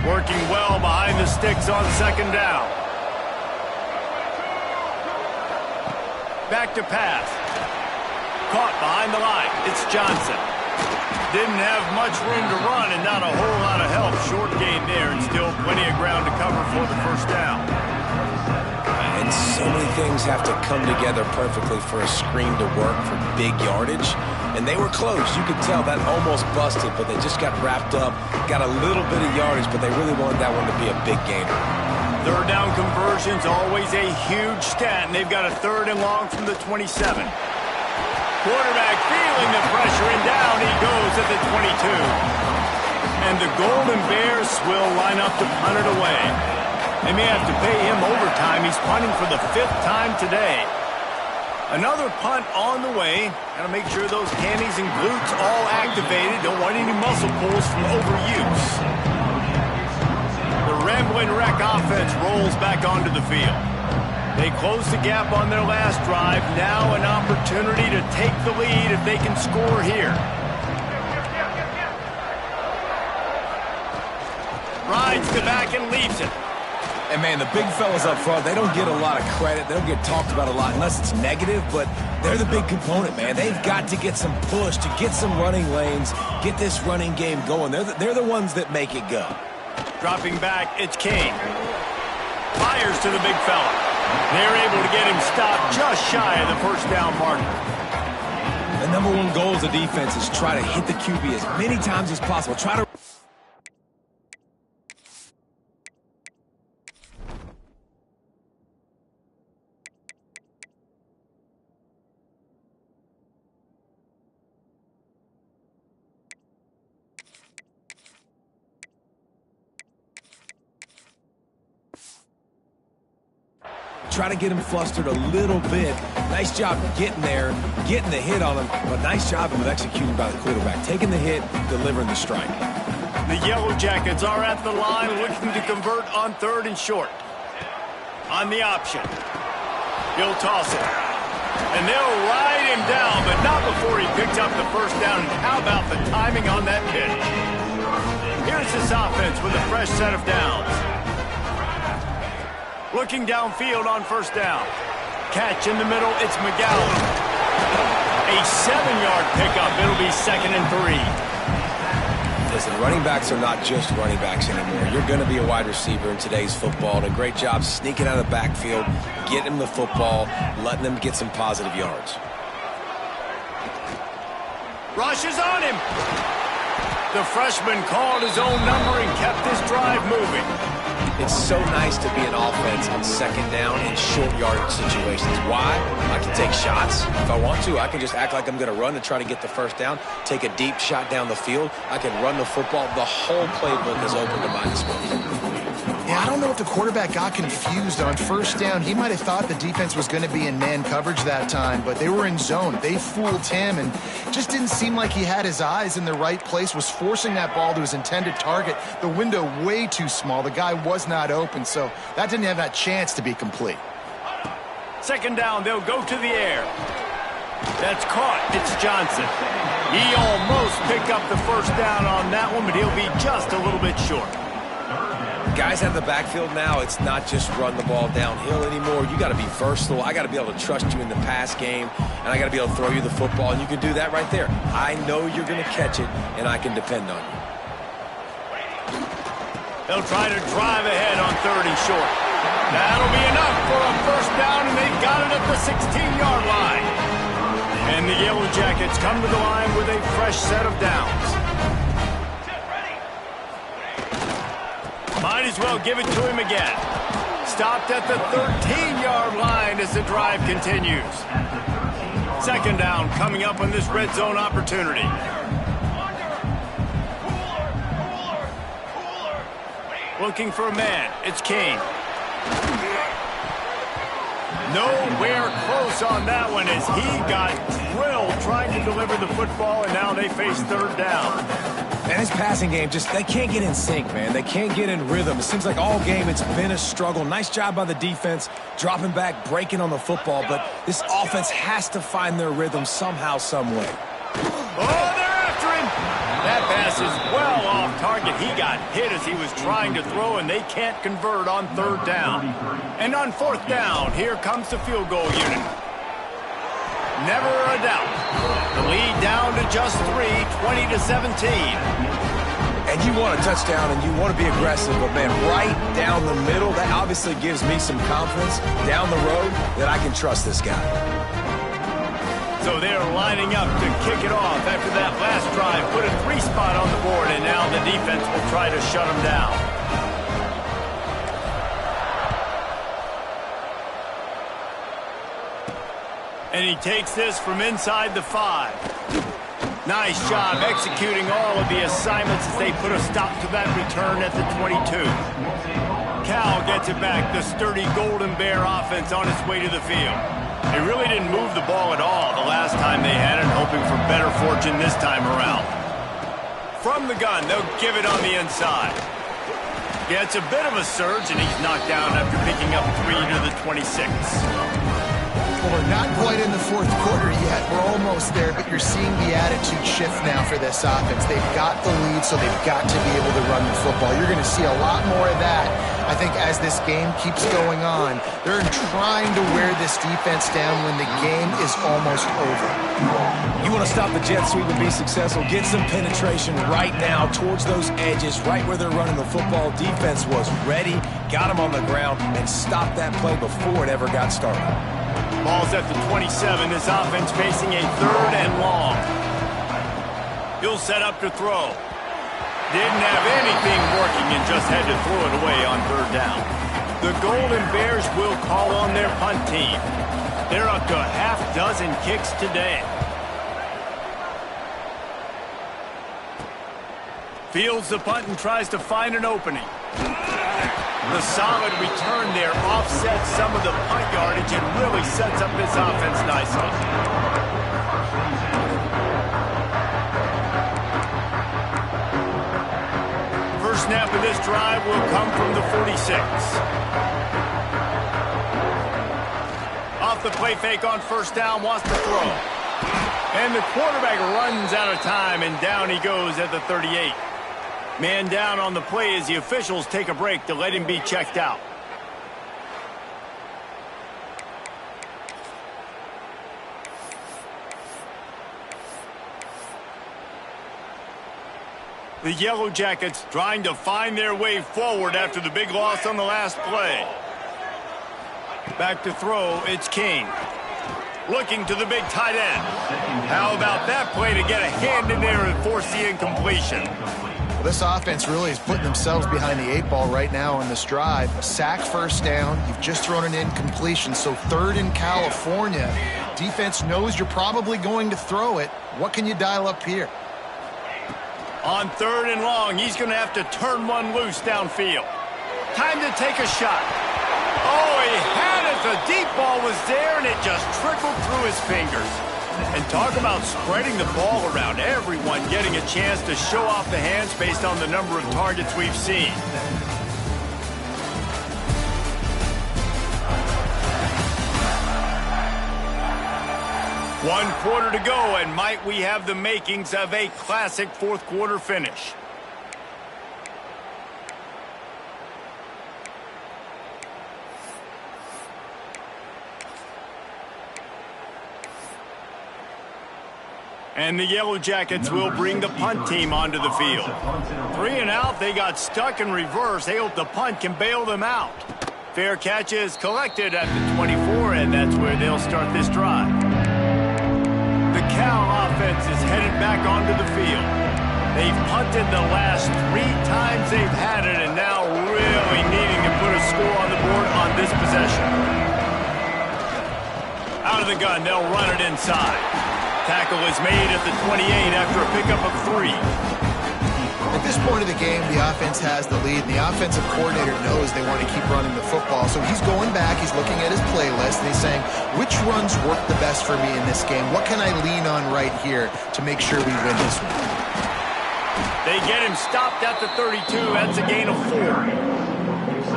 Working well behind the sticks on second down. Back to pass. Caught behind the line. It's Johnson. Didn't have much room to run and not a whole lot of help. Short gain there and still plenty of ground to cover for the first down. And so many things have to come together perfectly for a screen to work for big yardage. And they were close. You could tell that almost busted, but they just got wrapped up, got a little bit of yardage, but they really wanted that one to be a big gainer. Third down conversion's always a huge stat, and they've got a third and long from the 27. Quarterback feeling the pressure, and down he goes at the 22. And the Golden Bears will line up to punt it away. They may have to pay him overtime. He's punting for the 5th time today. Another punt on the way. Got to make sure those hammies and glutes all activated. Don't want any muscle pulls from overuse. The Rambling Wreck offense rolls back onto the field. They close the gap on their last drive. Now an opportunity to take the lead if they can score here. Rides the back and leaves it. And, man, the big fellas up front, they don't get a lot of credit. They don't get talked about a lot unless it's negative, but they're the big component, man. They've got to get some push, to get some running lanes, get this running game going. They're the ones that make it go. Dropping back, it's Kane. Fires to the big fella. They're able to get him stopped just shy of the first down marker. The number one goal as a defense is try to hit the QB as many times as possible. Try to... Try to get him flustered a little bit. Nice job getting there, getting the hit on him, but nice job of executing by the quarterback. Taking the hit, delivering the strike. The Yellow Jackets are at the line looking to convert on 3rd and short. On the option. He'll toss it. And they'll ride him down, but not before he picks up the first down. And how about the timing on that pitch? Here's this offense with a fresh set of downs. Looking downfield on 1st down. Catch in the middle, it's McGowan. A 7-yard pickup. It'll be 2nd and 3. Listen, running backs are not just running backs anymore. You're going to be a wide receiver in today's football. And a great job sneaking out of the backfield, getting them the football, letting them get some positive yards. Rush is on him. The freshman called his own number and kept this drive moving. It's so nice to be an offense on 2nd down in short yardage situations. Why? I can take shots. If I want to, I can just act like I'm going to run and try to get the first down, take a deep shot down the field. I can run the football. The whole playbook is open to my disposal. Yeah, I don't know if the quarterback got confused on 1st down. He might have thought the defense was going to be in man coverage that time, but they were in zone. They fooled him and just didn't seem like he had his eyes in the right place, was forcing that ball to his intended target. The window way too small. The guy was not open, so that didn't have that chance to be complete. 2nd down, they'll go to the air. That's caught. It's Johnson. He almost picked up the first down on that one, but he'll be just a little bit short. Guys out of the backfield now, it's not just run the ball downhill anymore. You got to be versatile. I got to be able to trust you in the pass game, and I got to be able to throw you the football, and you can do that right there. I know you're going to catch it, and I can depend on you. They'll try to drive ahead on 3rd and short. That'll be enough for a first down, and they've got it at the 16-yard line. And the Yellow Jackets come to the line with a fresh set of downs. Might as well give it to him again. Stopped at the 13-yard line as the drive continues. 2nd down coming up on this red zone opportunity. Looking for a man. It's Kane. Nowhere close on that one as he got drilled trying to deliver the football, and now they face 3rd down. And his passing game, they can't get in sync, man. They can't get in rhythm. It seems like all game it's been a struggle. Nice job by the defense, dropping back, breaking on the football, but this offense has to find their rhythm somehow, some way. Oh, they're after him. That pass is well off target. He got hit as he was trying to throw, and they can't convert on 3rd down. And on 4th down, here comes the field goal unit. Never a doubt. The lead down to just 3, 20-17. And you want a touchdown and you want to be aggressive, but, man, right down the middle, that obviously gives me some confidence down the road that I can trust this guy. So they're lining up to kick it off after that last drive. Put a 3 spot on the board, and now the defense will try to shut them down. And he takes this from inside the 5. Nice job executing all of the assignments as they put a stop to that return at the 22. Cal gets it back, the sturdy Golden Bear offense on its way to the field. They really didn't move the ball at all the last time they had it, hoping for better fortune this time around. From the gun, they'll give it on the inside. Yeah, it's a bit of a surge, and he's knocked down after picking up 3 to the 26. We're not quite in the fourth quarter yet. We're almost there, but you're seeing the attitude shift now for this offense. They've got the lead, so they've got to be able to run the football. You're going to see a lot more of that, I think, as this game keeps going on. They're trying to wear this defense down when the game is almost over. You want to stop the jet sweep and be successful, get some penetration right now towards those edges, right where they're running the football. Defense was ready, got them on the ground, and stopped that play before it ever got started. Ball's at the 27. This offense facing a 3rd and long. He'll set up to throw. Didn't have anything working and just had to throw it away on 3rd down. The Golden Bears will call on their punt team. They're up to a half-dozen kicks today. Fields the punt and tries to find an opening. The solid return there offsets some of the punt yardage and really sets up this offense nicely. First snap of this drive will come from the 46. Off the play fake on 1st down, wants to throw. And the quarterback runs out of time, and down he goes at the 38. Man down on the play as the officials take a break to let him be checked out. The Yellow Jackets trying to find their way forward after the big loss on the last play. Back to throw, it's King. Looking to the big tight end. How about that play to get a hand in there and force the incompletion? This offense really is putting themselves behind the 8 ball right now on this drive. Sack 1st down. You've just thrown an incompletion, so 3rd in California. Defense knows you're probably going to throw it. What can you dial up here? On 3rd and long, he's going to have to turn one loose downfield. Time to take a shot. Oh, he had it. The deep ball was there, and it just trickled through his fingers. And talk about spreading the ball around. Everyone getting a chance to show off the hands based on the number of targets we've seen. One quarter to go, and might we have the makings of a classic 4th quarter finish. And the Yellow Jackets will bring the punt team onto the field. 3 and out, they got stuck in reverse. They hope the punt can bail them out. Fair catch is collected at the 24, and that's where they'll start this drive. The Cal offense is headed back onto the field. They've punted the last 3 times they've had it, and now really needing to put a score on the board on this possession. Out of the gun, they'll run it inside. Tackle is made at the 28 after a pickup of 3. At this point of the game, the offense has the lead, and the offensive coordinator knows they want to keep running the football. So he's going back, he's looking at his playlist, and he's saying, which runs work the best for me in this game? What can I lean on right here to make sure we win this one? They get him stopped at the 32. That's a gain of 4.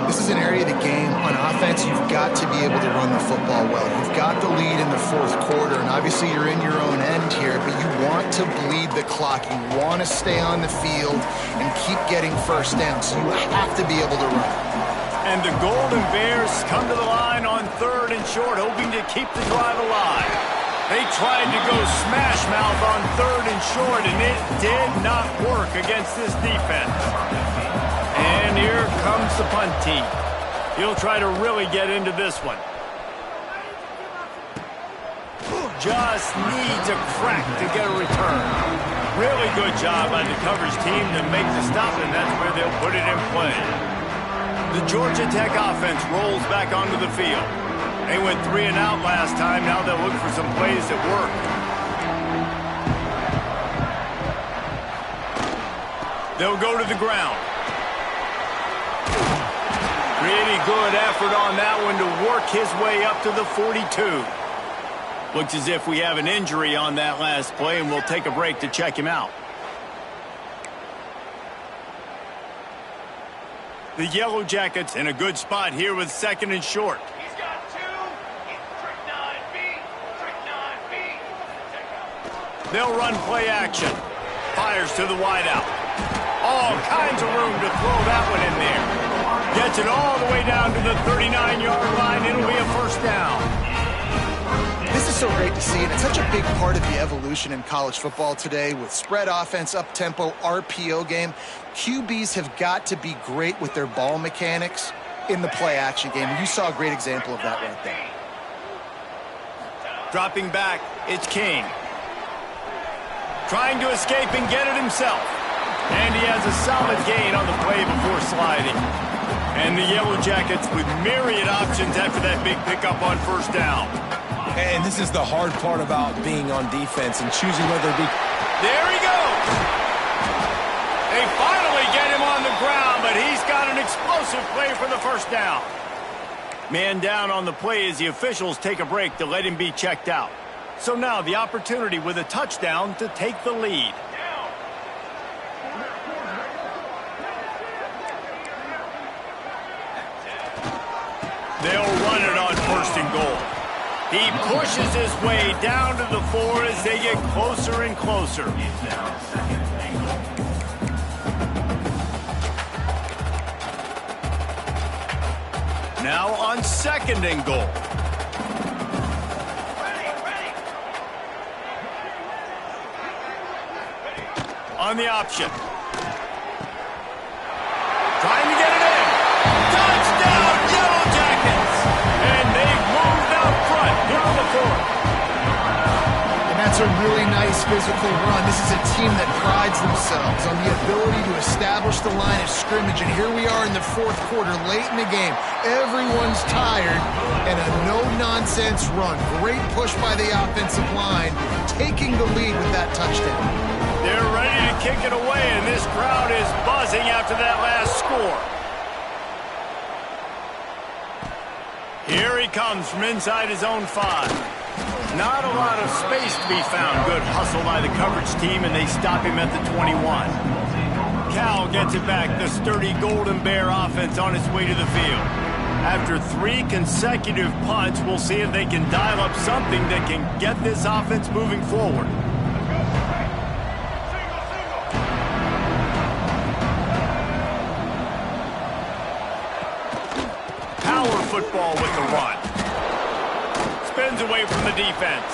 This is an area of the game on offense you've got to be able to run the football well. You've got the lead in the 4th quarter, and obviously you're in your own end here, but you want to bleed the clock. You want to stay on the field and keep getting 1st down, so you have to be able to run. And the Golden Bears come to the line on 3rd and short, hoping to keep the drive alive. They tried to go smash mouth on 3rd and short, and it did not work against this defense. And here comes the punt team. He'll try to really get into this one. Just needs a crack to get a return. Really good job by the coverage team to make the stop, and that's where they'll put it in play. The Georgia Tech offense rolls back onto the field. They went 3 and out last time. Now they'll look for some plays that work. They'll go to the ground. Pretty good effort on that one to work his way up to the 42. Looks as if we have an injury on that last play, and we'll take a break to check him out. The Yellow Jackets in a good spot here with 2nd and short. He's got 2. It's trick 9B. They'll run play action. Fires to the wideout. All kinds of room to throw that one in there. Gets it all the way down to the 39-yard line. It'll be a first down. This is so great to see, and it's such a big part of the evolution in college football today with spread offense, up-tempo, RPO game. QBs have got to be great with their ball mechanics in the play-action game. You saw a great example of that right there. Dropping back, it's King. Trying to escape and get it himself. And he has a solid gain on the play before sliding. And the Yellow Jackets with myriad options after that big pickup on first down. And this is the hard part about being on defense and choosing whether to be... There he goes! They finally get him on the ground, but he's got an explosive play for the first down. Man down on the play as the officials take a break to let him be checked out. So now the opportunity with a touchdown to take the lead. They'll run it on first and goal. He pushes his way down to the 4 as they get closer and closer. Now on second and goal. On the option. Trying to get it in. Touchdown, Yellow Jackets! And they've moved out front here on the 4th. And that's a really nice physical run. This is a team that prides themselves on the ability to establish the line of scrimmage. And here we are in the 4th quarter, late in the game. Everyone's tired, and a no-nonsense run. Great push by the offensive line, taking the lead with that touchdown. They're ready to kick it away, and this crowd is buzzing after that last score. Here he comes from inside his own 5. Not a lot of space to be found. Good hustle by the coverage team, and they stop him at the 21. Cal gets it back. The sturdy Golden Bear offense on its way to the field. After 3 consecutive punts, we'll see if they can dial up something that can get this offense moving forward. Power football with the run. Spins away from the defense.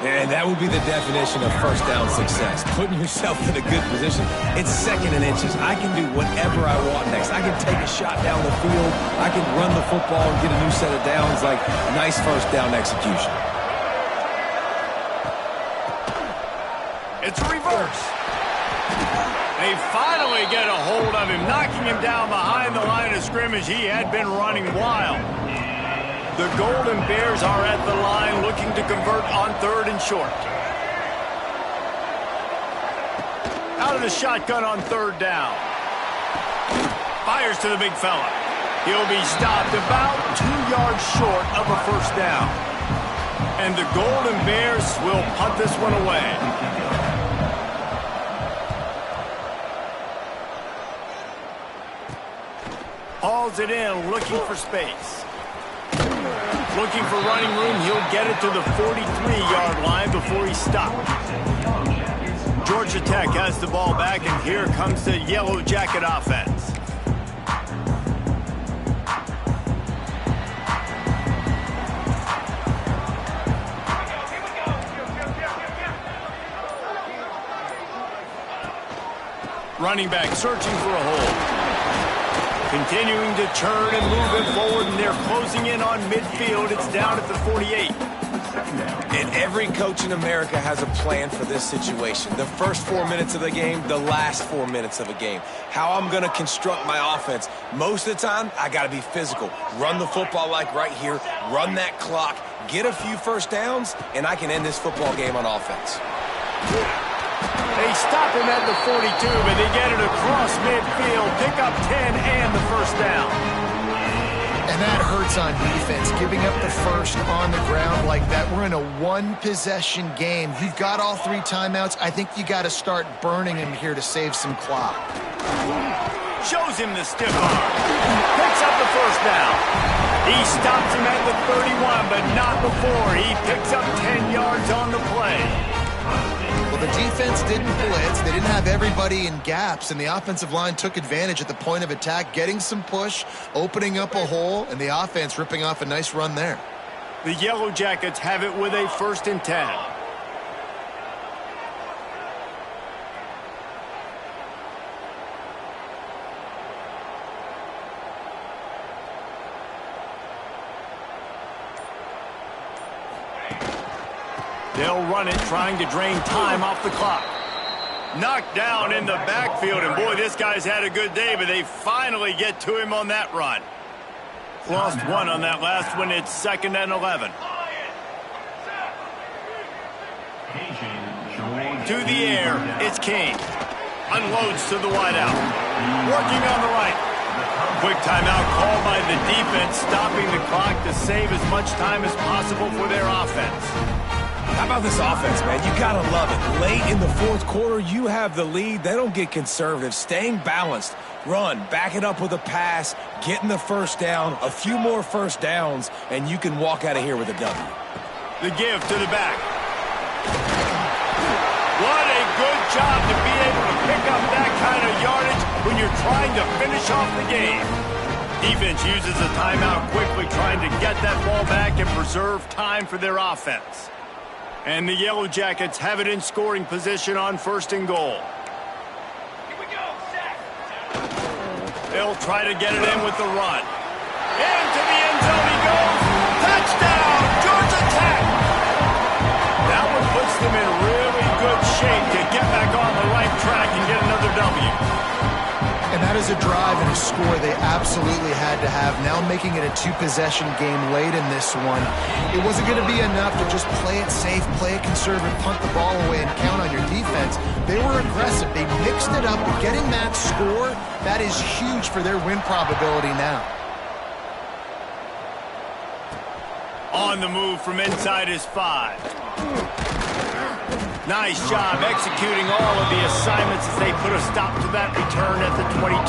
And that would be the definition of first down success. Putting yourself in a good position. It's second and inches. I can do whatever I want next. I can take a shot down the field. I can run the football and get a new set of downs. Like, nice first down execution. It's a reverse. They finally get a hold of him, knocking him down behind the line of scrimmage. He had been running wild. The Golden Bears are at the line looking to convert on 3rd and short. Out of the shotgun on 3rd down. Fires to the big fella. He'll be stopped about 2 yards short of a first down. And the Golden Bears will punt this one away. Hauls it in, looking for space. Looking for running room, he'll get it to the 43-yard line before he's stopped. Georgia Tech has the ball back, and here comes the Yellow Jacket offense. Running back searching for a hole. Continuing to churn and move it forward, and they're closing in on midfield. It's down at the 48. And every coach in America has a plan for this situation. The first 4 minutes of the game, the last 4 minutes of a game. How I'm going to construct my offense. Most of the time, I got to be physical. Run the football like right here. Run that clock. Get a few first downs, and I can end this football game on offense. They stop him at the 42, but they get it across midfield, pick up 10 and the first down. And that hurts on defense, giving up the first on the ground like that. We're in a 1-possession game. You've got all 3 timeouts. I think you got to start burning him here to save some clock. Shows him the stiff arm. Picks up the first down. He stops him at the 31, but not before. He picks up 10 yards on the play. Well, the defense didn't blitz. They didn't have everybody in gaps, and the offensive line took advantage at the point of attack, getting some push, opening up a hole, and the offense ripping off a nice run there. The Yellow Jackets have it with a 1st and 10. They'll run it, trying to drain time off the clock. Knocked down in the backfield, and boy, this guy's had a good day, but they finally get to him on that run. Lost one on that last one. It's 2nd and 11. To the air, it's King. Unloads to the wideout. Working on the right. Quick timeout called by the defense, stopping the clock to save as much time as possible for their offense. How about this offense, man? You got to love it. Late in the 4th quarter, you have the lead. They don't get conservative. Staying balanced. Run, back it up with a pass, getting the 1st down, a few more 1st downs, and you can walk out of here with a W. The give to the back. What a good job to be able to pick up that kind of yardage when you're trying to finish off the game. Defense uses a timeout quickly, trying to get that ball back and preserve time for their offense. And the Yellow Jackets have it in scoring position on 1st and goal. They'll try to get it in with the run. Into the end zone he goes. Touchdown, Georgia Tech! That one puts them in really good shape to get back on the right track and get another W. And that is a drive and a score they absolutely had to have. Now making it a 2-possession game late in this one. It wasn't going to be enough to just play it safe, play it conservative, punt the ball away, and count on your defense. They were aggressive. They mixed it up. Getting that score, that is huge for their win probability now. On the move from inside his 5. Nice job executing all of the assignments as they put a stop to that return at the 22.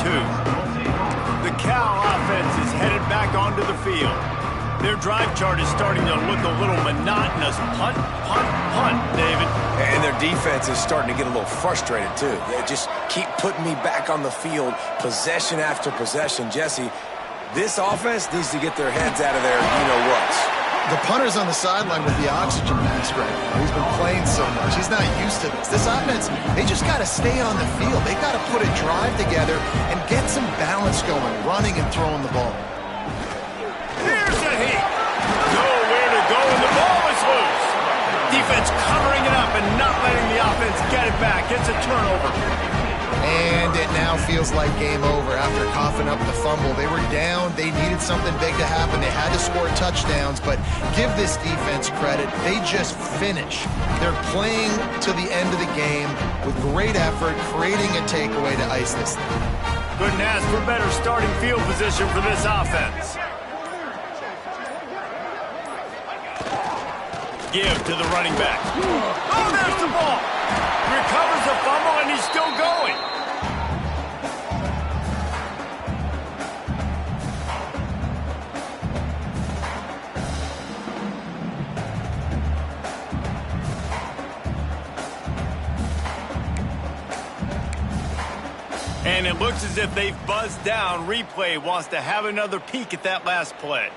The Cal offense is headed back onto the field. Their drive chart is starting to look a little monotonous. Punt, punt, punt, David. And their defense is starting to get a little frustrated, too. They just keep putting me back on the field, possession after possession. Jesse, this offense needs to get their heads out of their you-know-whats. The punter's on the sideline with the oxygen mask right now. He's been playing so much. He's not used to this. This offense, they just got to stay on the field. They got to put a drive together and get some balance going, running and throwing the ball. Here's a heat. Nowhere to go, and the ball is loose. Defense covering it up and not letting the offense get it back. It's a turnover. And it now feels like game over after coughing up the fumble. They were down. They needed something big to happen. They had to score touchdowns, but give this defense credit. They just finish. They're playing to the end of the game with great effort, creating a takeaway to ice this thing. Couldn't ask for better starting field position for this offense. Give to the running back. Oh, there's the ball. Recovers the fumble, and he's still going. And it looks as if they've buzzed down. Replay wants to have another peek at that last play.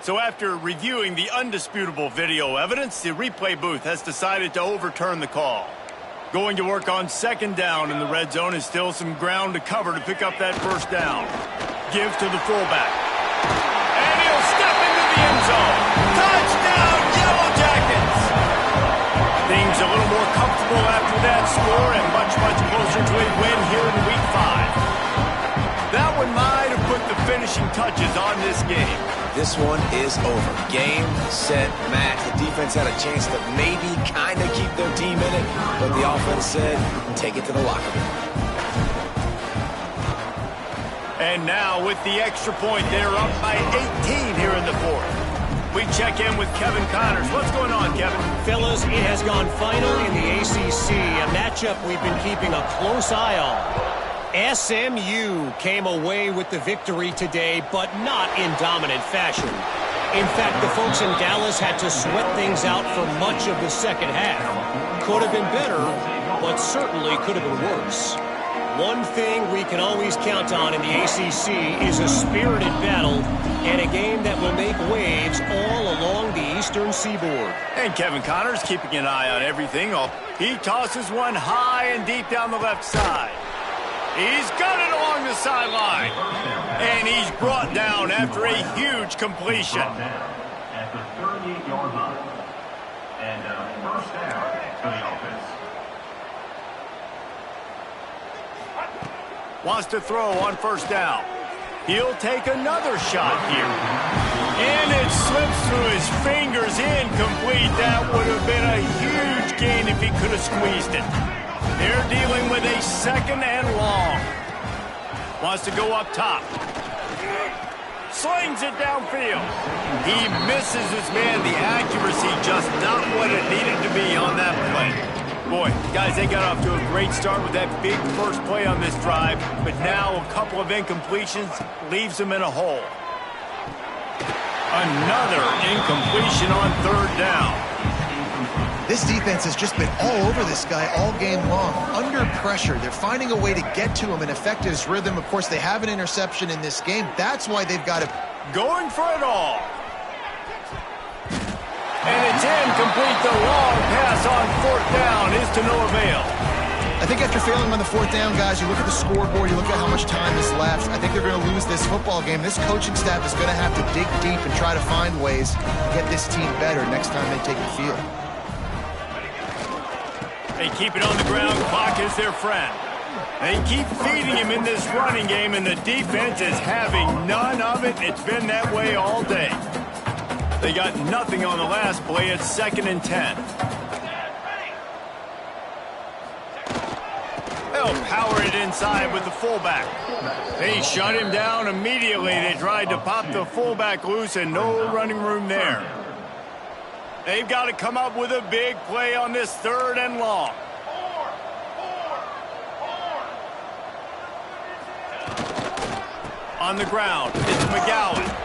So after reviewing the undisputable video evidence, the replay booth has decided to overturn the call. Going to work on 2nd down in the red zone is still some ground to cover to pick up that 1st down. Give to the fullback. And he'll step into the end zone. Touchdown, Yellow Jackets! Things a little more comfortable after that score and much, much closer to a win here in Week 5. That one might have put the finishing touches on this game. This one is over. Game, set, match. The defense had a chance to maybe kind of keep their team in it, but the offense said, take it to the locker room. And now with the extra point, they're up by 18 here in the 4th. We check in with Kevin Connors. What's going on, Kevin? Fellas, it has gone final in the ACC, a matchup we've been keeping a close eye on. SMU came away with the victory today, but not in dominant fashion. In fact, the folks in Dallas had to sweat things out for much of the second half. Could have been better, but certainly could have been worse. One thing we can always count on in the ACC is a spirited battle and a game that will make waves all along the eastern seaboard. And Kevin Connors keeping an eye on everything. He tosses one high and deep down the left side. He's got it along the sideline. And he's brought down after a huge completion. At the 38-yard line. And first down for the offense. Wants to throw on first down. He'll take another shot here. And it slips through his fingers, incomplete. That would have been a huge gain if he could have squeezed it. They're dealing with a second and long. Wants to go up top. Slings it downfield. He misses his man. The accuracy just not what it needed to be on that play. Boy, guys, they got off to a great start with that big first play on this drive, but now a couple of incompletions leaves them in a hole. Another incompletion on third down. This defense has just been all over this guy all game long. Under pressure, they're finding a way to get to him and affect his rhythm. Of course, they have an interception in this game. That's why they've got to... Going for it all. And it's incomplete. The long pass on fourth down is to no avail. I think after failing on the fourth down, guys, you look at the scoreboard, you look at how much time is left. I think they're going to lose this football game. This coaching staff is going to have to dig deep and try to find ways to get this team better next time they take the field. They keep it on the ground. Clock is their friend. They keep feeding him in this running game, and the defense is having none of it. It's been that way all day. They got nothing on the last play. It's 2nd and 10. They'll power it inside with the fullback. They shut him down immediately. They tried to pop the fullback loose, and no running room there. They've got to come up with a big play on this 3rd and long. On the ground, it's McGowan.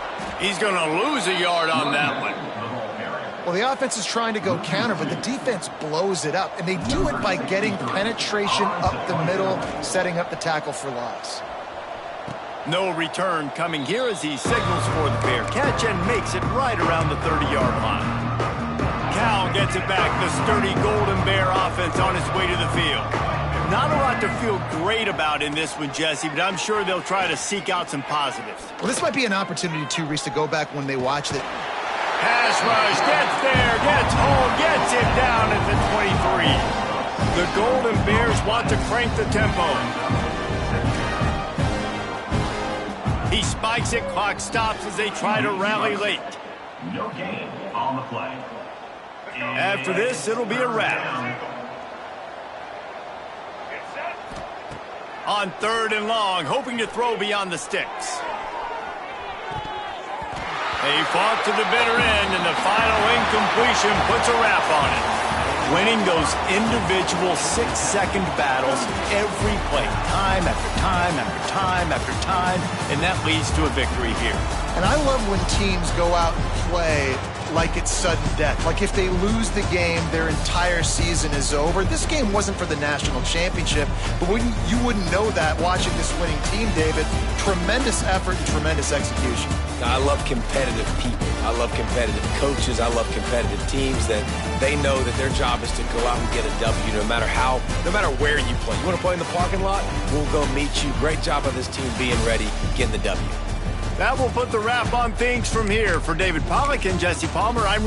He's going to lose a yard on that one. Well, the offense is trying to go counter, but the defense blows it up, and they do it by getting penetration up the middle, setting up the tackle for loss. No return coming here as he signals for the fair catch and makes it right around the 30-yard line. Cal gets it back, the sturdy Golden Bear offense on its way to the field. Not a lot to feel great about in this one, Jesse, but I'm sure they'll try to seek out some positives. Well, this might be an opportunity, too, Reese, to go back when they watch it. Pass rush, gets there, gets home, gets it down at the 23. The Golden Bears want to crank the tempo. He spikes it, clock stops as they try to rally late. No gain on the play. After this, it'll be a wrap. On 3rd and long, hoping to throw beyond the sticks. They fought to the bitter end, and the final incompletion puts a wrap on it. Winning those individual 6-second battles every play, time after time after time after time, and that leads to a victory here. And I love when teams go out and play like it's sudden death. Like if they lose the game, their entire season is over. This game wasn't for the national championship, but you wouldn't know that watching this winning team, David. Tremendous effort and tremendous execution. I love competitive people. I love competitive coaches. I love competitive teams that they know that their job is to go out and get a W no matter where you play. You want to play in the parking lot? We'll go meet you. Great job of this team being ready, getting the W. That will put the wrap on things from here. For David Pollack and Jesse Palmer, I'm